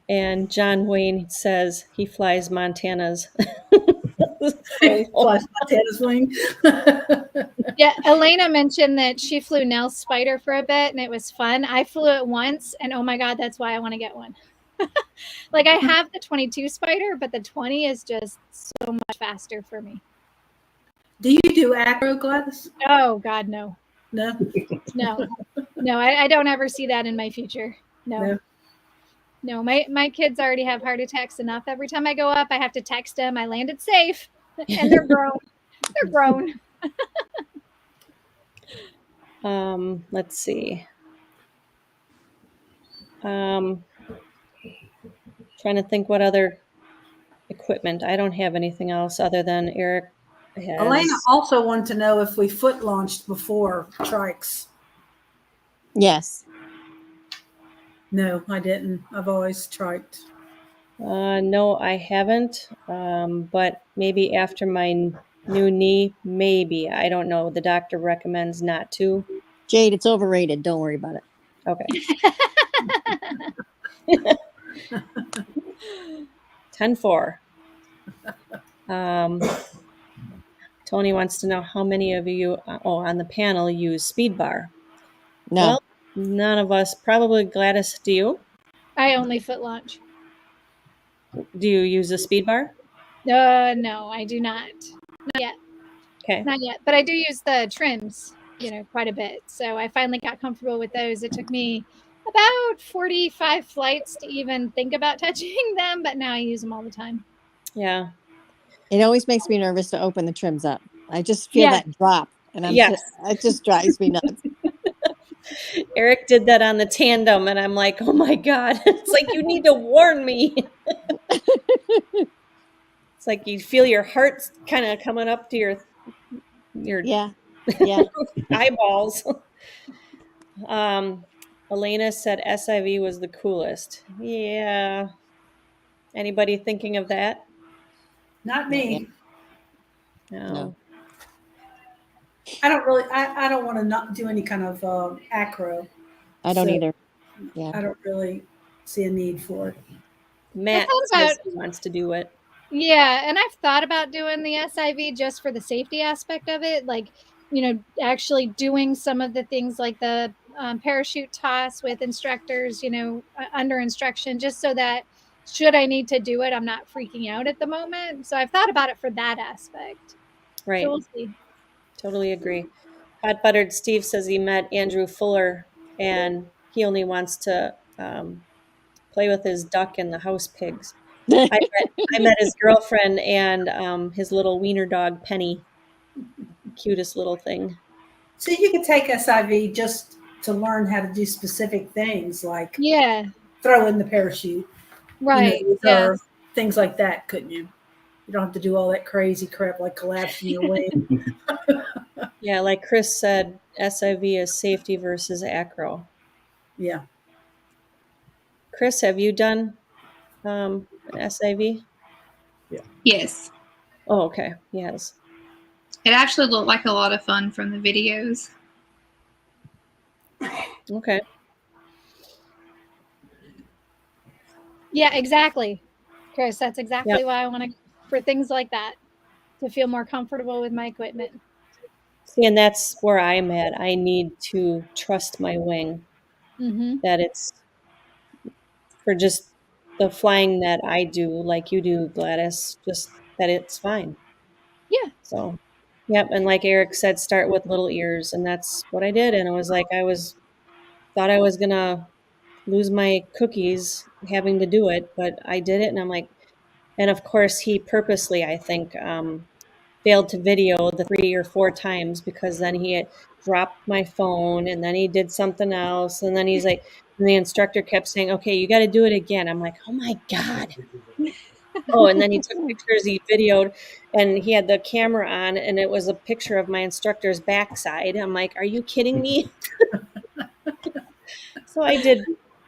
B: And John Wayne says he flies Montana's.
D: Flies Montana's wing.
F: Yeah, Elena mentioned that she flew Nell's Spider for a bit, and it was fun. I flew it once, and oh my God, that's why I want to get one. Like, I have the 22 Spider, but the 20 is just so much faster for me.
D: Do you do acro, Gladys?
F: Oh God, no.
D: No.
F: No, I don't ever see that in my future. No. My kids already have heart attacks enough. Every time I go up, I have to text them, I landed safe, and they're grown. They're grown.
B: Let's see. Trying to think what other equipment. I don't have anything else other than Eric has.
D: Elena also wanted to know if we foot launched before trikes.
C: Yes.
D: No, I didn't. I've always triked.
B: No, I haven't. But maybe after my new knee, maybe. I don't know. The doctor recommends not to.
C: Jade, it's overrated. Don't worry about it.
B: Okay. 10-4. Tony wants to know how many of you on the panel use speed bar.
C: No.
B: Well, none of us. Probably Gladys, do you?
F: I only foot launch.
B: Do you use a speed bar?
F: No, I do not. Not yet.
B: Okay.
F: Not yet. But I do use the trims, quite a bit. So I finally got comfortable with those. It took me about 45 flights to even think about touching them, but now I use them all the time.
B: Yeah.
C: It always makes me nervous to open the trims up. I just feel that drop, and it just drives me nuts.
B: Eric did that on the tandem, and I'm like, oh my God. It's like, you need to warn me. It's like you feel your heart kind of coming up to your
C: Yeah. Yeah.
B: eyeballs. Elena said SIV was the coolest. Yeah. Anybody thinking of that?
D: Not
C: Not yet.
D: me.
C: No.
B: No.
D: I don't really. I don't want to not do any kind of acro.
C: I don't
D: So
C: either. Yeah.
D: I don't really see a need for it.
F: I
B: Matt
F: thought about
B: says he wants to do it.
F: Yeah, and I've thought about doing the SIV just for the safety aspect of it, like, actually doing some of the things like the parachute toss with instructors, under instruction, just so that should I need to do it, I'm not freaking out at the moment. So I've thought about it for that aspect. So
B: Right.
F: we'll see.
B: Totally agree. Hot Buttered Steve says he met Andrew Fuller and he only wants to play with his duck and the house pigs. I met his girlfriend and his little wiener dog, Penny. Cutest little thing.
D: So you could take SIV just to learn how to do specific things, like
F: Yeah,
D: throw in the parachute,
F: right.
D: the
F: Yeah.
D: reserve, things like that, couldn't you? You don't have to do all that crazy crap like collapsing your wing.
B: Yeah, like Chris said, SIV is safety versus acro.
D: Yeah.
B: Chris, have you done SIV?
E: Yes.
B: Oh, okay. Yes.
E: It actually looked like a lot of fun from the videos.
B: Okay.
F: Yeah, exactly. Chris, that's exactly
B: Yep.
F: why I want to, for things like that, to feel more comfortable with my equipment.
B: See, and that's where I'm at. I need to trust my wing
F: Mm-hmm.
B: that it's for just the flying that I do, like you do, Gladys, just that it's fine.
F: Yeah.
B: So, yep. And like Eric said, start with little ears. And that's what I did. And it was like, thought I was going to lose my cookies having to do it, but I did it. And I'm like, and of course, he purposely, I think, failed to video the 3 or 4 times because then he had dropped my phone and then he did something else. And then he's like, and the instructor kept saying, okay, you got to do it again. I'm like, oh my God. Oh, and then he took pictures, he videoed, and he had the camera on, and it was a picture of my instructor's backside. I'm like, are you kidding me? So I did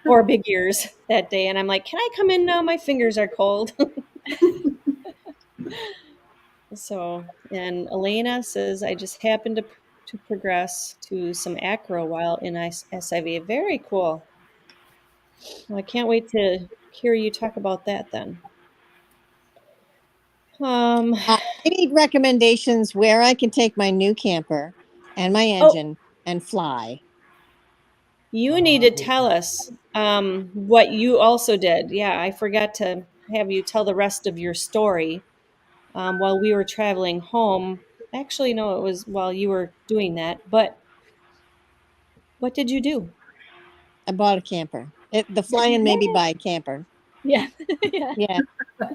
B: 4 big ears that day, and I'm like, can I come in now? My fingers are cold. So, and Elena says, I just happened to progress to some acro while in SIV. Very cool. Well, I can't wait to hear you talk about that then.
C: I need recommendations where I can take my new camper and my
B: Oh,
C: engine and fly.
B: you need to tell us what you also did. Yeah, I forgot to have you tell the rest of your story while we were traveling home. Actually, no, it was while you were doing that. But what did you do?
C: I bought a camper. The flying maybe buy a camper.
F: Yeah. Yeah.
C: Yeah.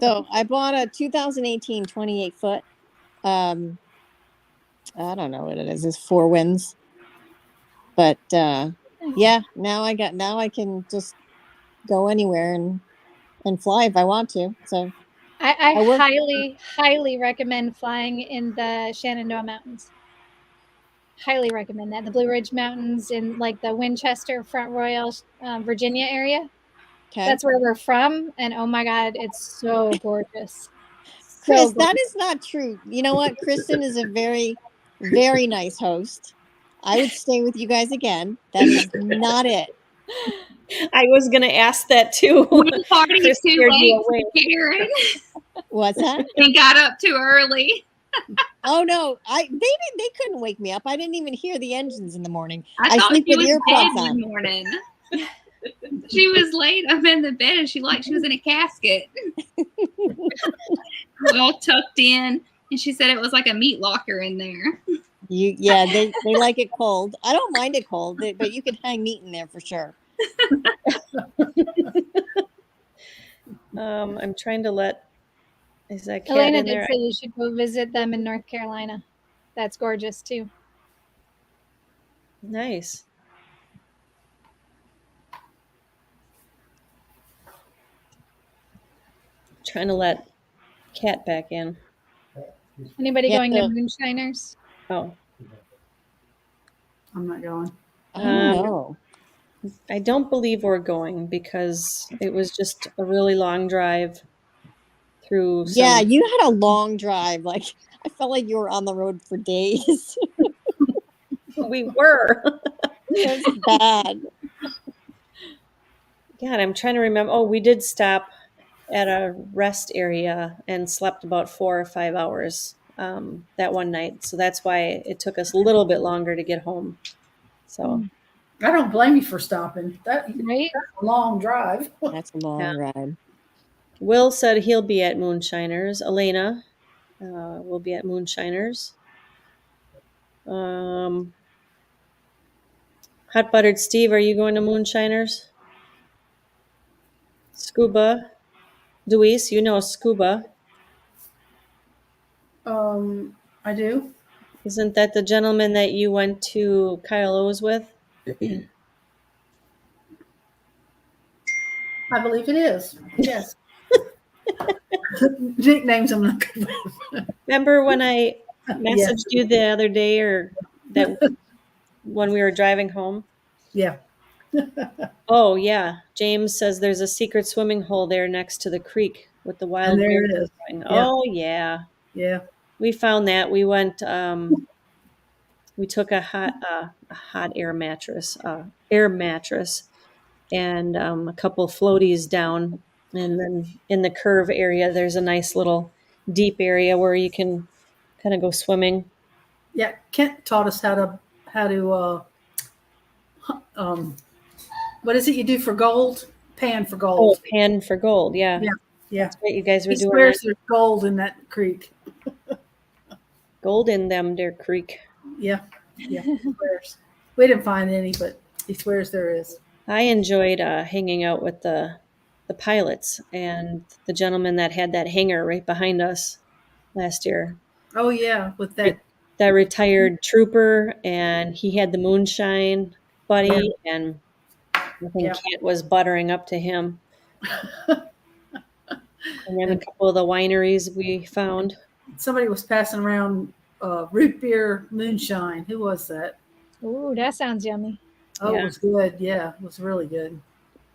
C: So I bought a 2018 28-foot. Um, I don't know what it is. It's Four Winds, but yeah. Now I can just go anywhere and fly if I want to. So
F: I
C: I work.
F: highly, highly recommend flying in the Shenandoah Mountains. Highly recommend that. The Blue Ridge Mountains in like the Winchester, Front Royal, Virginia area.
C: Okay,
F: That's where we're from. And oh my God, it's so gorgeous. So
C: Chris, that
F: gorgeous.
C: is not true. You know what? Kristen is a very, very nice host. I would stay with you guys again. That is not it.
B: I was going to ask that too.
E: We partied
B: Chris
E: too
B: scared you
E: late
B: away.
E: for Karen
C: What's that?
E: and got up too early.
C: Oh no, they couldn't wake me up. I didn't even hear the engines in the morning.
E: I
C: I
E: thought
C: sleep
E: she
C: with
E: was dead
C: earplugs
E: one
C: on.
E: morning. She was late up in the bed and she was in a casket. All tucked in. And she said it was like a meat locker in there.
C: Yeah, they like it cold. I don't mind it cold, but you can hang meat in there for sure.
B: I'm trying to let, is that cat
F: Elena
B: in
F: did
B: there?
F: say you should go visit them in North Carolina. That's gorgeous too.
B: Nice. Trying to let Kat back in.
F: Anybody
C: Yeah,
F: going to
C: so-
F: Moonshiners?
B: Oh,
D: I'm not going.
C: I don't know.
B: I don't believe we're going because it was just a really long drive through
C: Yeah,
B: some.
C: you had a long drive. Like I felt like you were on the road for days.
B: We were.
C: It was bad.
B: God, I'm trying to remember. Oh, we did stop at a rest area and slept about 4 or 5 hours that one night. So that's why it took us a little bit longer to get home. So,
D: I don't blame you for stopping. That's
F: Right?
D: a long drive.
C: That's a long ride.
B: Will said he'll be at Moonshiners. Elena will be at Moonshiners. Hot Buttered Steve, are you going to Moonshiners? Scuba. Luis, you know Scuba.
D: I do.
B: Isn't that the gentleman that you went to Kyle O's with?
D: I believe it is. Yes. Nicknames I'm not good with.
B: Remember when I
D: Yes.
B: messaged you the other day or that when we were driving home?
D: Yeah.
B: Oh, yeah. James says there's a secret swimming hole there next to the creek with the wild
D: And there
B: berries
D: it is.
B: growing.
D: Yeah.
B: Oh, yeah.
D: Yeah.
B: We found that. We went, we took a hot air mattress, and a couple floaties down. And then in the curve area, there's a nice little deep area where you can kind of go swimming.
D: Yeah. Kent taught us how to what is it you do for gold? Pan for
B: Oh,
D: gold.
B: pan for gold. Yeah.
D: Yeah. Yeah.
B: That's what you guys were
D: He
B: doing.
D: swears there's gold in that creek.
B: Gold in them, dear creek.
D: Yeah. Yeah. He swears. We didn't find any, but he swears there is.
B: I enjoyed hanging out with the pilots and the gentleman that had that hangar right behind us last year.
D: Oh yeah, with that.
B: That retired trooper, and he had the moonshine buddy, and I think
D: Yeah.
B: Kent was buttering up to him. And then a couple of the wineries we found.
D: Somebody was passing around root beer moonshine. Who was that?
F: Ooh, that sounds yummy.
D: Oh,
B: Yeah.
D: It was good. Yeah, it was really good.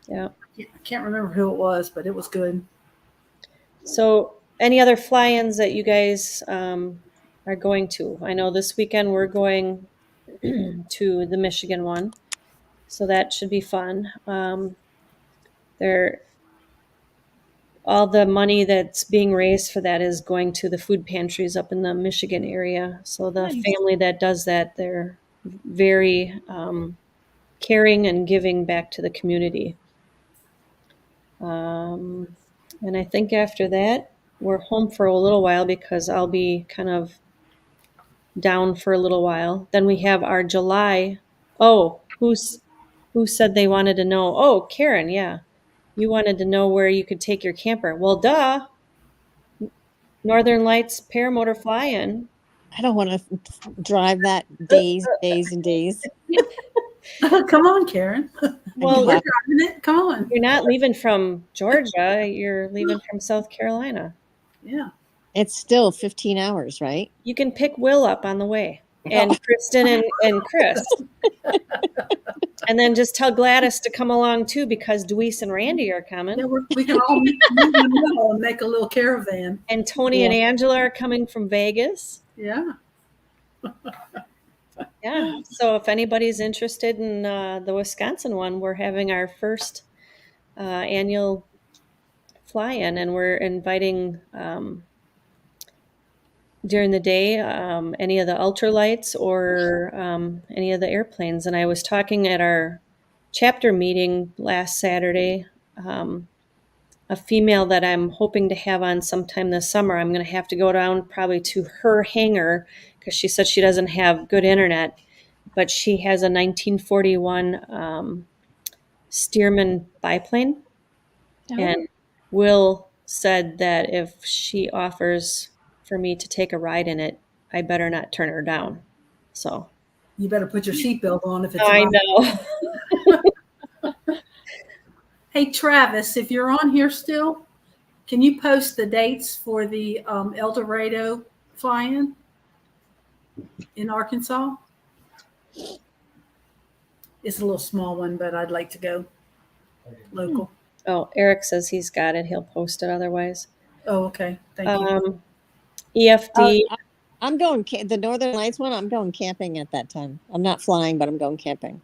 B: Yeah.
D: I can't remember who it was, but it was good.
B: So, any other fly-ins that you guys are going to? I know this weekend we're going to the Michigan one, so that should be fun. All the money that's being raised for that is going to the food pantries up in the Michigan area. So the
F: Nice.
B: family that does that, they're very caring and giving back to the community. And I think after that, we're home for a little while because I'll be kind of down for a little while. Then we have our July. Oh, who said they wanted to know? Oh, Karen, yeah. You wanted to know where you could take your camper. Well, duh. Northern Lights paramotor fly-in.
C: I don't want to drive that days and days.
D: Come on, Karen.
B: Well,
D: We're driving it. Come on.
B: you're not leaving from Georgia. You're leaving from South Carolina.
D: Yeah.
C: It's still 15 hours, right?
B: You can pick Will up on the way, and Kristen and Chris. And then just tell Gladys to come along too, because Deweese and Randy are coming.
D: Yeah, we can all meet in the middle and make a little caravan.
B: And Tony and Angela are coming from Vegas.
D: Yeah.
B: Yeah. So if anybody's interested in the Wisconsin one, we're having our first annual fly-in, and we're inviting during the day any of the ultralights or any of the airplanes. And I was talking at our chapter meeting last Saturday. A female that I'm hoping to have on sometime this summer. I'm going to have to go down probably to her hangar because she said she doesn't have good internet, but she has a 1941 Stearman biplane.
F: Oh.
B: And Will said that if she offers for me to take a ride in it, I better not turn her down. So
D: You better put your seatbelt on if it's
B: I
D: about-
B: know.
D: Hey, Travis, if you're on here still, Can you post the dates for the El Dorado fly-in in Arkansas? It's a little small one, but I'd like to go local.
B: Oh, Eric says he's got it. He'll post it otherwise.
D: Oh, okay. Thank you.
B: EFD.
C: I'm going the Northern Lights one. I'm going camping at that time. I'm not flying, but I'm going camping.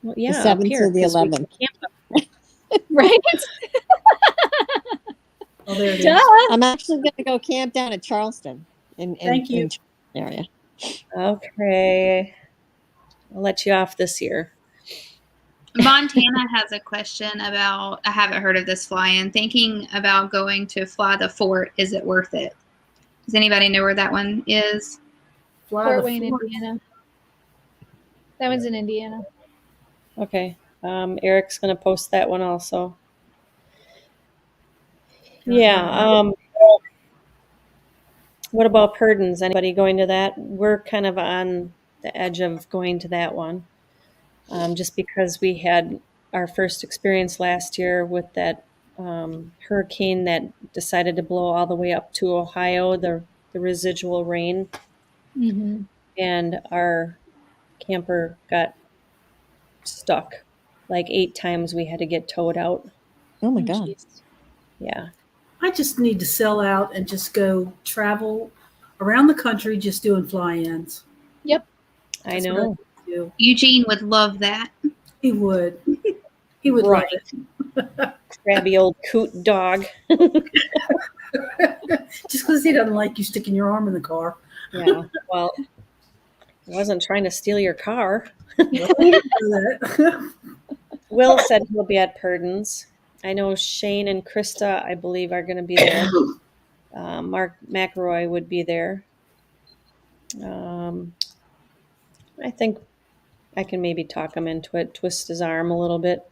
B: Well,
C: The
B: yeah, up
C: 7th
B: here,
C: to the
B: 'cause we can
C: 11th.
B: camp up.
F: Right?
D: Oh, there it
F: Duh.
D: is.
C: I'm actually going to go camp down at Charleston
D: Thank you.
C: in area.
B: Okay. I'll let you off this year.
E: Montana has a question about, I haven't heard of this fly-in. Thinking about going to fly the fort, is it worth it? Does anybody know where that one is?
D: Fly
F: Fort
D: the
F: Wayne,
D: fort.
F: Indiana. That one's in Indiana.
B: Okay. Eric's going to post that one also. Yeah. What about Purdon's? Anybody going to that? We're kind of on the edge of going to that one. Just because we had our first experience last year with that hurricane that decided to blow all the way up to Ohio, the residual rain,
F: Mm-hmm.
B: and our camper got stuck. Like 8 times we had to get towed out.
C: Oh my God.
B: Yeah.
D: I just need to sell out and just go travel around the country just doing fly-ins.
F: Yep.
B: I
D: That's what
B: know.
D: I'd do.
E: Eugene would love that.
D: He would. He would
B: Right.
D: love it.
B: Crabby old coot dog.
D: Just because he doesn't like you sticking your arm in the car.
B: Yeah. Well, I wasn't trying to steal your car. Will said he'll be at Purdon's. I know Shane and Krista, I believe, are going to be there. Mark McElroy would be there. I think I can maybe talk him into it, twist his arm a little bit.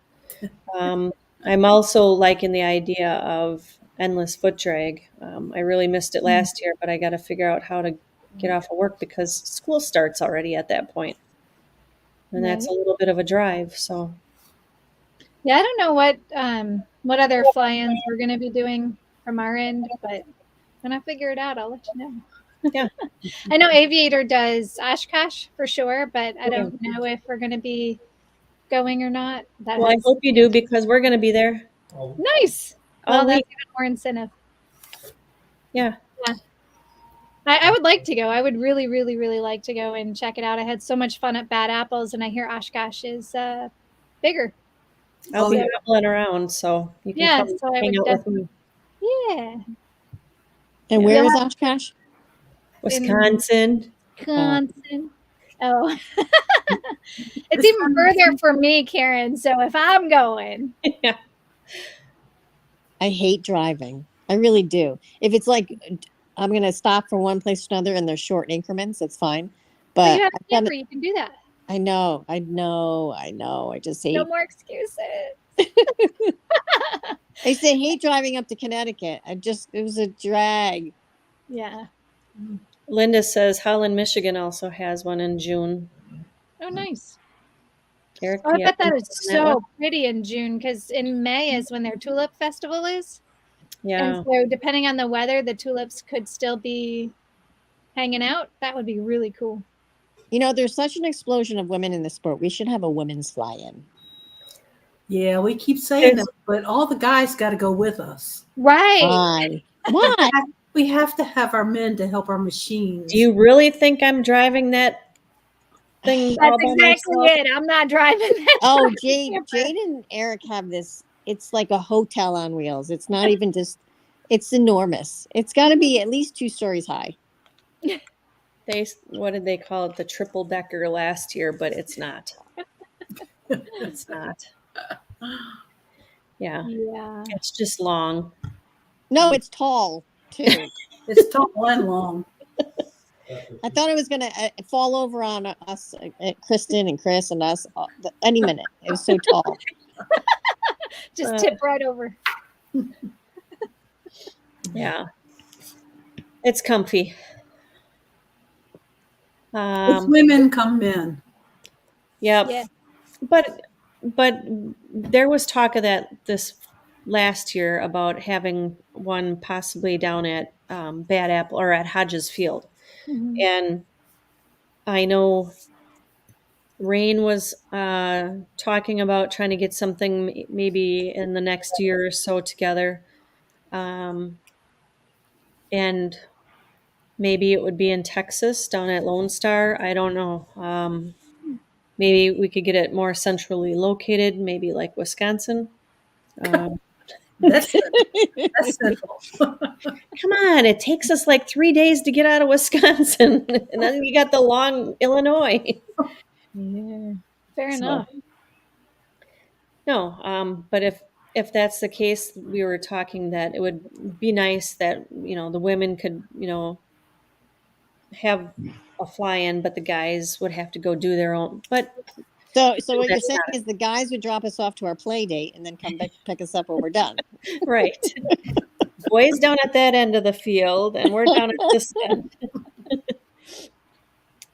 B: I'm also liking the idea of endless foot drag. I really missed it last year, but I got to figure out how to get off of work because school starts already at that point. And that's a little bit of a drive. So
F: Yeah, I don't know what other fly-ins we're going to be doing from our end, but when I figure it out, I'll let you know.
B: yeah.
F: I know Aviator does Oshkosh for sure, but I don't know if we're going to be going or not.
B: Well, I hope you do because we're going to be there.
F: Nice.
B: All
F: Well, that's
B: week.
F: even more incentive.
B: Yeah.
F: I would like to go. I would really, really, really like to go and check it out. I had so much fun at Bad Apples, and I hear Oshkosh is bigger.
B: I'll be traveling around, so you can come
F: so I
B: hang
F: would
B: out with me.
F: Yeah.
C: And where is Oshkosh?
B: Wisconsin.
F: Wisconsin. Oh. It's even further for me, Karen. So if I'm going.
B: Yeah.
C: I hate driving. I really do. If it's like I'm going to stop from one place to another and there's short increments, it's fine. But
F: you have a camper, you can do that.
C: I know. I just hate.
F: No more excuses.
C: I used to hate driving up to Connecticut. It was a drag.
F: Yeah.
B: Linda says Holland, Michigan also has one in June.
F: Oh, nice.
B: Eric,
F: I bet that is
B: on that
F: so pretty in June because in May is when their tulip festival is.
B: Yeah.
F: And so depending on the weather, the tulips could still be hanging out. That would be really cool.
C: You know, there's such an explosion of women in the sport. We should have a women's fly-in.
D: Yeah, we keep saying that, but all the guys got to go with us.
F: Right.
C: Why?
D: We have to have our men to help our machines.
B: Do you really think I'm driving that thing all
F: That's
B: by
F: exactly
B: myself?
F: it. I'm not driving that.
C: Oh, Jade and Eric have this. It's like a hotel on wheels. It's not even just. It's enormous. It's got to be at least 2 stories high.
B: What did they call it? The triple decker last year, but it's not. It's not. Yeah.
F: Yeah.
B: It's just long.
C: No, it's tall too.
D: It's tall and long.
C: I thought it was going to fall over on us, Kristen and Chris and us any minute. It was so tall.
F: Just tip right over.
B: Yeah. It's comfy.
D: It's women come men.
B: Yep.
F: Yeah.
B: But there was talk of that this last year about having one possibly down at Bad Apple or at Hodges Field.
F: Mhm.
B: And I know Rain was talking about trying to get something maybe in the next year or so together. And maybe it would be in Texas down at Lone Star. I don't know. Maybe we could get it more centrally located, maybe like Wisconsin. Um,
D: That's that's simple.
B: come on, it takes us like 3 days to get out of Wisconsin, and then you got the long Illinois. Yeah.
F: Fair
B: So,
F: enough.
B: no, but if that's the case, we were talking that it would be nice that the women could have a fly-in, but the guys would have to go do their own. But
C: So what you're
B: that's
C: saying
B: not
C: is the guys would drop us off to our play date and then come back pick us up when we're done.
B: right. Boys down at that end of the field, and we're down at this end.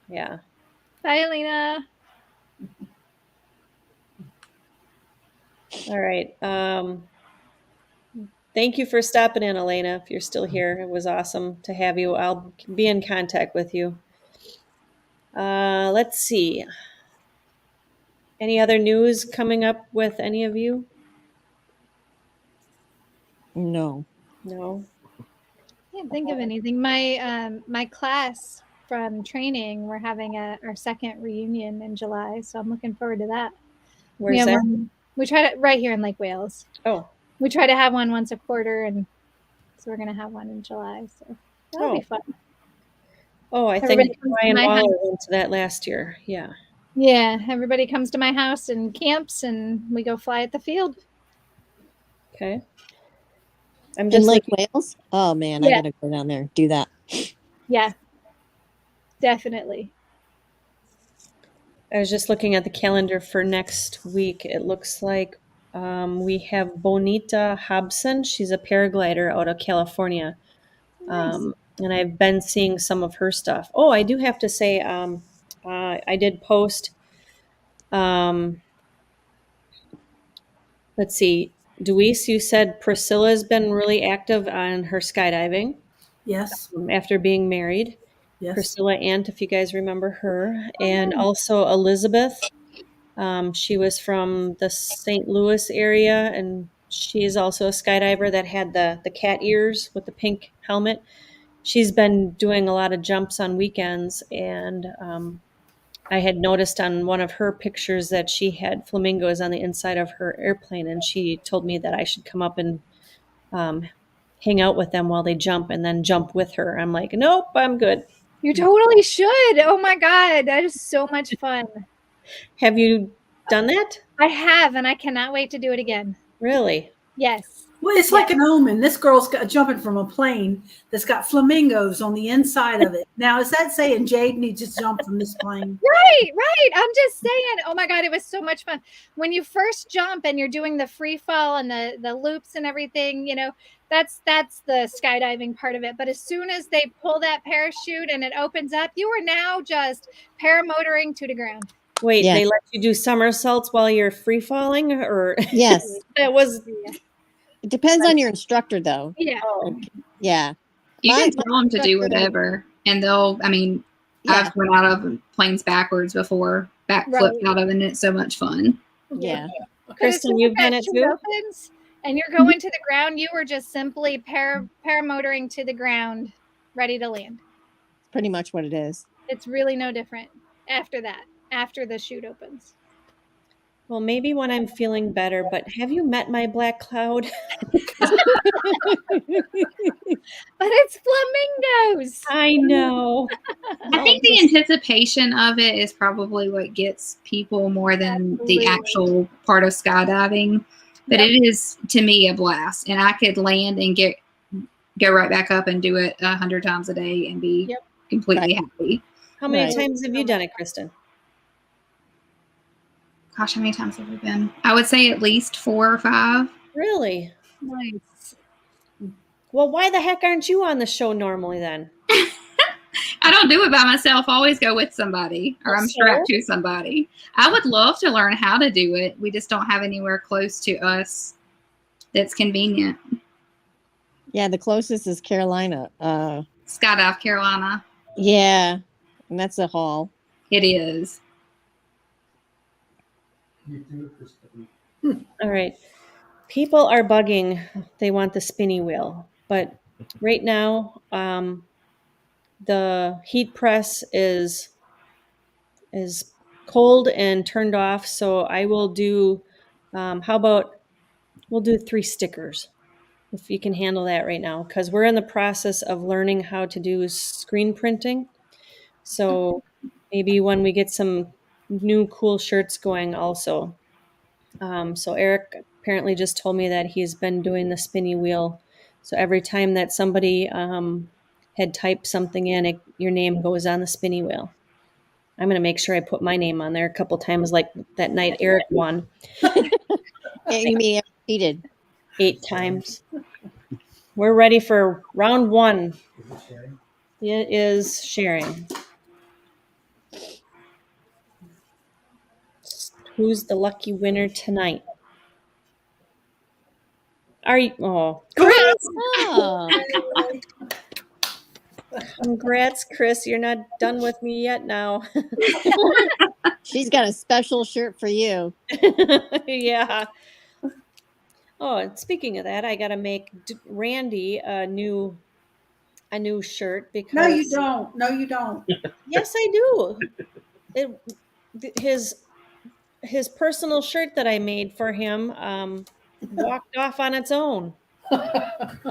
B: Yeah.
F: Bye, Alina.
B: All right. Thank you for stopping in, Elena. If you're still here, it was awesome to have you. I'll be in contact with you. Let's see. Any other news coming up with any of you?
C: No.
B: No.
F: Can't think of anything. My class from training, we're having our second reunion in July, so I'm looking forward to that.
B: Where's that?
F: We try to right here in Lake Wales.
B: Oh.
F: We try to have one once a quarter, and so we're gonna have one in July. So that'll be fun.
B: Oh, I
F: Everybody
B: think
F: comes to
B: Brian
F: my
B: Waller
F: house.
B: went to that last year. Yeah.
F: Yeah, everybody comes to my house and camps, and we go fly at the field.
B: Okay. I'm
C: In
B: just
C: Lake
B: looking.
C: Wales? Oh man,
F: Yeah.
C: I gotta go down there, do that.
F: Yeah, definitely.
B: I was just looking at the calendar for next week. It looks like we have Bonita Hobson. She's a paraglider out of California.
F: Nice.
B: And I've been seeing some of her stuff. Oh, I do have to say, I did post, let's see, Deweese, you said Priscilla's been really active on her skydiving
D: Yes.
B: after being married.
D: Yes.
B: Priscilla Ant, if you guys remember her. And also Elizabeth. She was from the St. Louis area, and she's also a skydiver that had the cat ears with the pink helmet. She's been doing a lot of jumps on weekends, and I had noticed on one of her pictures that she had flamingos on the inside of her airplane, and she told me that I should come up and hang out with them while they jump and then jump with her. I'm like, nope, I'm good.
F: You totally should. Oh my God, that is so much fun.
B: Have you done that?
F: I have, and I cannot wait to do it again.
B: Really?
F: Yes.
D: Well, it's like an omen. This girl's jumping from a plane that's got flamingos on the inside of it. Now, is that saying Jade needs to jump from this plane?
F: Right. I'm just saying. Oh my God, it was so much fun. When you first jump and you're doing the free fall and the loops and everything, that's the skydiving part of it. But as soon as they pull that parachute and it opens up, you are now just paramotoring to the ground.
B: Wait,
C: Yeah.
B: they let you do somersaults while you're free falling, or
C: Yes.
B: it was?
C: It depends on your instructor though.
F: Yeah.
C: Yeah.
E: You
C: My-
E: can tell them to do
C: instructor-
E: whatever, and
C: Yeah.
E: I've went out of planes backwards before, backflipped out of it, and it's so much fun.
C: Yeah.
B: Kristen, you've done it too?
F: Opens and you're going to the ground, you were just simply paramotoring to the ground, ready to land.
C: It's pretty much what it is.
F: It's really no different after that, after the chute opens.
B: Well, maybe when I'm feeling better, but have you met my black cloud?
F: But it's flamingos.
B: I know.
E: I think the anticipation of it is probably what gets people more than the actual part of skydiving. But it is, to me, a blast. And I could land and go right back up and do it 100 times a day and be completely happy.
B: How many times have you done it, Kristen?
E: Gosh, how many times have we been? I would say at least 4 or 5.
B: Really?
F: Nice.
B: Well, why the heck aren't you on the show normally then?
E: I don't do it by myself. I always go with somebody, or I'm strapped to somebody. I would love to learn how to do it. We just don't have anywhere close to us that's convenient.
C: Yeah, the closest is Carolina.
E: Skydive Carolina.
C: Yeah, and that's a haul.
E: It is.
B: All right. People are bugging. They want the spinny wheel, but right now, the heat press is cold and turned off. So I will do. How about we'll do 3 stickers if you can handle that right now, because we're in the process of learning how to do screen printing. So maybe when we get some new cool shirts going, also. So Eric apparently just told me that he's been doing the spinny wheel. So every time that somebody had typed something in, your name goes on the spinny wheel. I'm going to make sure I put my name on there a couple times, like that night Eric won
C: Yeah, you mean cheated?
B: 8 times. We're ready for round 1. It is sharing. Who's the lucky winner tonight? Are you? Oh, Chris!
C: Oh,
B: Congrats, Chris. You're not done with me yet now.
C: she's got a special shirt for you.
B: Yeah. Oh, and speaking of that, I got to make Randy a new shirt because
D: No, you don't. No, you don't.
B: yes, I do. His personal shirt that I made for him walked off on its own.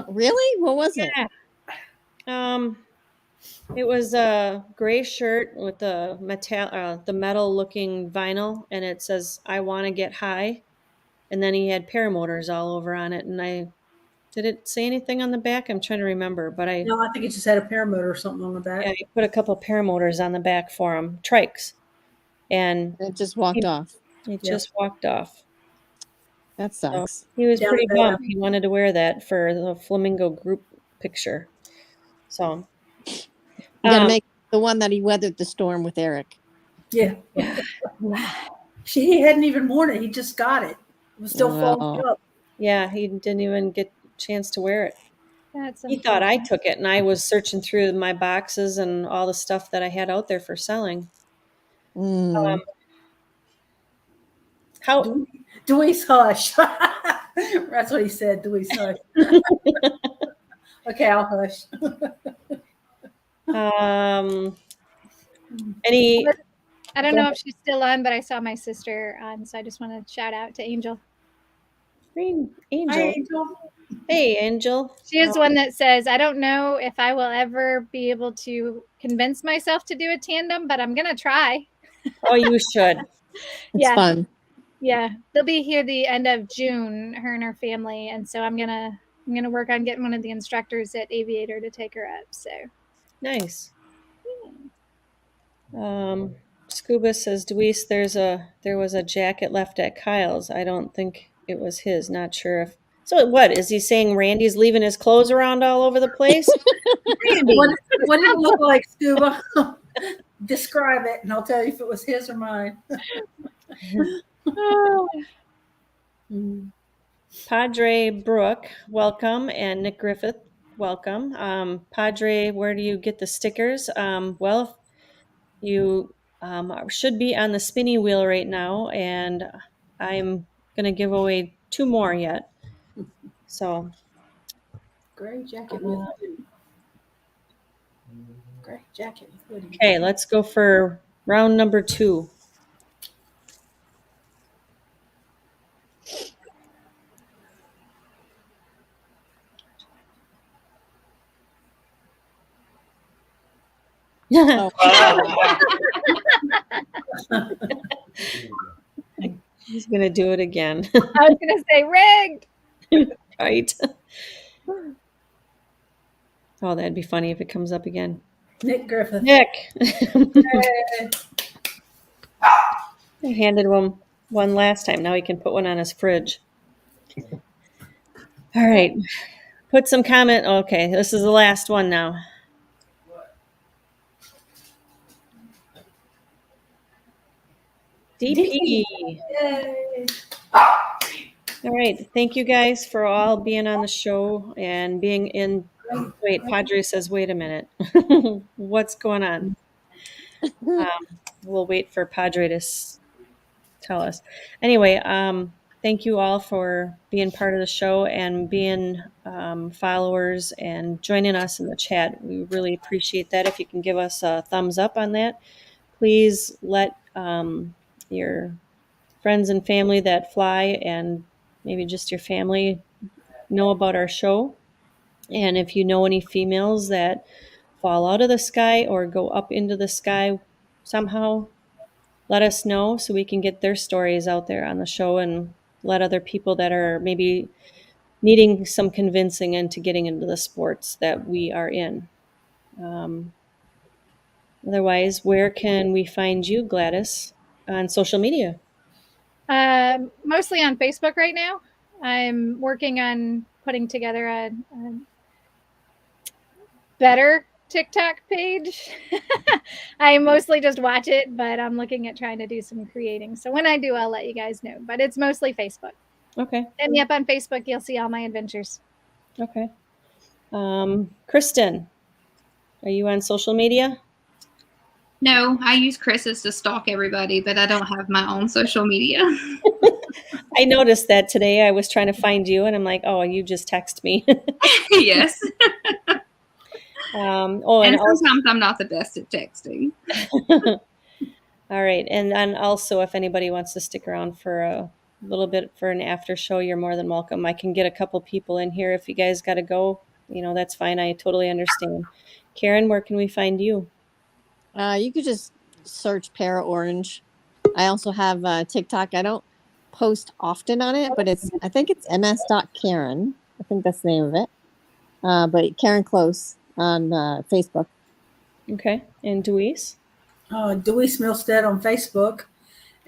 C: Really? What was it?
B: Yeah. It was a gray shirt with the metal looking vinyl, and it says "I want to get high," and then he had paramotors all over on it. And did it say anything on the back? I'm trying to remember, but I
D: No, I think it just had a paramotor or something on the back.
B: yeah, I put a couple paramotors on the back for him, trikes, and
C: It just walked off.
B: it
D: Yeah.
B: just walked off.
C: That
B: So
C: sucks.
B: he was
D: Down
B: pretty
D: bad.
B: bummed. He wanted to wear that for the flamingo group picture. So
C: You got to
B: um,
C: make the one that he weathered the storm with Eric.
D: Yeah. He hadn't even worn it. He just got it. It was still
C: Oh.
D: folded up.
B: yeah, he didn't even get a chance to wear it.
F: That's
B: He thought I
F: unfortunate.
B: took it, and I was searching through my boxes and all the stuff that I had out there for selling.
C: Mm.
B: How?
D: Dewey's hush. That's what he said. Dewey's hush. Okay, I'll hush.
B: Any?
F: I don't know if she's still on, but I saw my sister on, so I just want to shout out to Angel.
B: Green
D: Hi,
B: Angel.
D: Angel.
B: Hey, Angel.
F: She is one that says, I don't know if I will ever be able to convince myself to do a tandem, but I'm going to try.
B: Oh, you should.
C: It's fun.
F: Yeah. They'll be here the end of June, her and her family. And so I'm going to work on getting one of the instructors at Aviator to take her up. So
B: Nice. Scuba says, Deweese, there was a jacket left at Kyle's. I don't think it was his. Not sure if. So what is he saying? Randy's leaving his clothes around all over the place? Randy.
D: What did it look like, Scuba? Describe it, and I'll tell you if it was his or mine.
B: Padre Brooke, welcome, and Nick Griffith, welcome. Padre, where do you get the stickers? Well, you should be on the spinny wheel right now, and I'm going to give away 2 more yet. So,
D: Gray jacket with hoodie. Gray jacket with hoodie.
B: okay, let's go for round number 2.
C: Oh,
B: He's going to do it again.
F: I was going to say rigged.
B: Right? Oh, that'd be funny if it comes up again.
D: Nick Griffith.
B: Nick!
D: Hey.
B: I handed him one last time. Now he can put one on his fridge. All right. Put some comment. Okay, this is the last one now. DP.
D: Yay.
B: All right. Thank you guys for all being on the show and being in. Wait, Padre says, wait a minute. What's going on? We'll wait for Padre to tell us. Anyway, thank you all for being part of the show and being followers and joining us in the chat. We really appreciate that. If you can give us a thumbs up on that, please let your friends and family that fly and maybe just your family know about our show. And if you know any females that fall out of the sky or go up into the sky somehow, let us know so we can get their stories out there on the show and let other people that are maybe needing some convincing into getting into the sports that we are in. Otherwise, where can we find you, Gladys, on social media?
F: Mostly on Facebook right now. I'm working on putting together a better TikTok page. I mostly just watch it, but I'm looking at trying to do some creating. So when I do, I'll let you guys know. But it's mostly Facebook.
B: Okay.
F: Hit me up on Facebook. You'll see all my adventures.
B: Okay. Kristen, are you on social media?
E: No, I use Chris's to stalk everybody, but I don't have my own social media.
B: I noticed that today. I was trying to find you, and I'm like, oh, you just text me.
E: Yes.
B: And
E: sometimes I'm not the best at texting.
B: All right. And then also, if anybody wants to stick around for a little bit for an after show, you're more than welcome. I can get a couple people in here. If you guys got to go, that's fine. I totally understand. Karen, where can we find you?
C: You could just search Para Orange. I also have TikTok. I don't post often on it, but I think it's ms.karen. I think that's the name of it. But Karen Close on Facebook.
B: Okay. And Deweese?
D: Deweese Milstead on Facebook,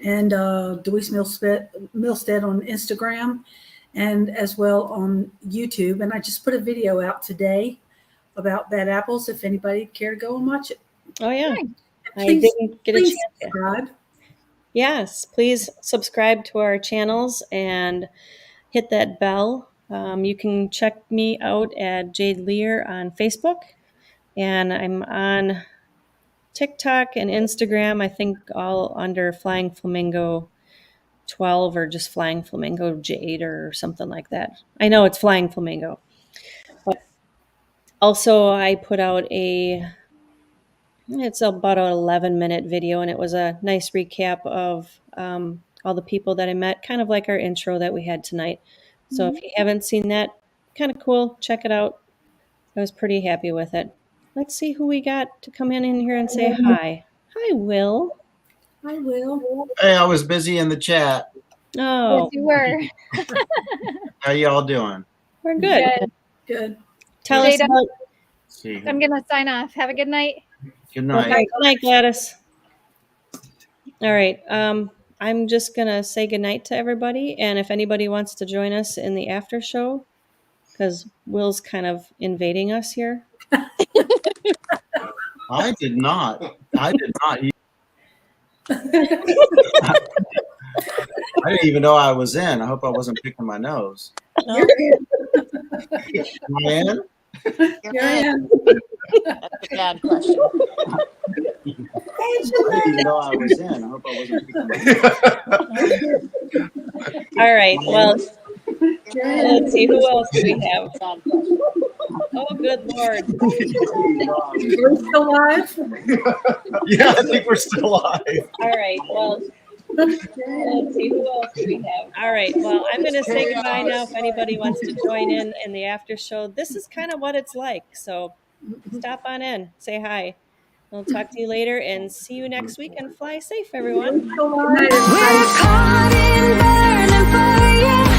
D: and Deweese Milstead on Instagram, and as well on YouTube. And I just put a video out today about bad apples, if anybody care to go and watch it.
B: Oh, yeah.
D: Please,
B: I didn't get a chance to
D: subscribe.
B: Yes, please subscribe to our channels and hit that bell. You can check me out at Jade Lear on Facebook, and I'm on TikTok and Instagram, I think all under Flying Flamingo 12 or just Flying Flamingo Jade or something like that. I know it's Flying Flamingo. But also I put out it's about an 11-minute video, and it was a nice recap of all the people that I met, kind of like our intro that we had tonight. So if you haven't seen that, kind of cool, check it out. I was pretty happy with it. Let's see who we got to come in here and say hi. Hi, Will.
D: I will.
H: Hey, I was busy in the chat.
B: Oh,
F: Yes, you were.
H: How y'all doing?
B: we're good.
D: Good.
B: Tell us
F: Jada.
B: about.
H: See.
F: I'm going to sign off. Have a good night.
H: Good night.
B: Okay, good night, Gladys. All right. I'm just going to say goodnight to everybody. And if anybody wants to join us in the after show, because Will's kind of invading us here.
H: I did not. I didn't even know I was in. I hope I wasn't picking my nose.
C: No,
H: Am I in?
D: You're in.
C: that's a bad question.
H: I didn't even know I was in. I hope I wasn't picking my nose.
B: All right. Well,
D: You're in.
B: let's see. Who else do we have? Oh, good Lord.
D: We're still live.
H: Yeah, I think we're still alive.
B: All right. Well, let's see. Who else do we have? All right. Well, I'm going to say goodbye now. If anybody wants to join in the after show, this is kind of what it's like. So stop on in. Say hi. We'll talk to you later and see you next week, and fly safe, everyone.
D: Still live.
A: We're caught in burning fire.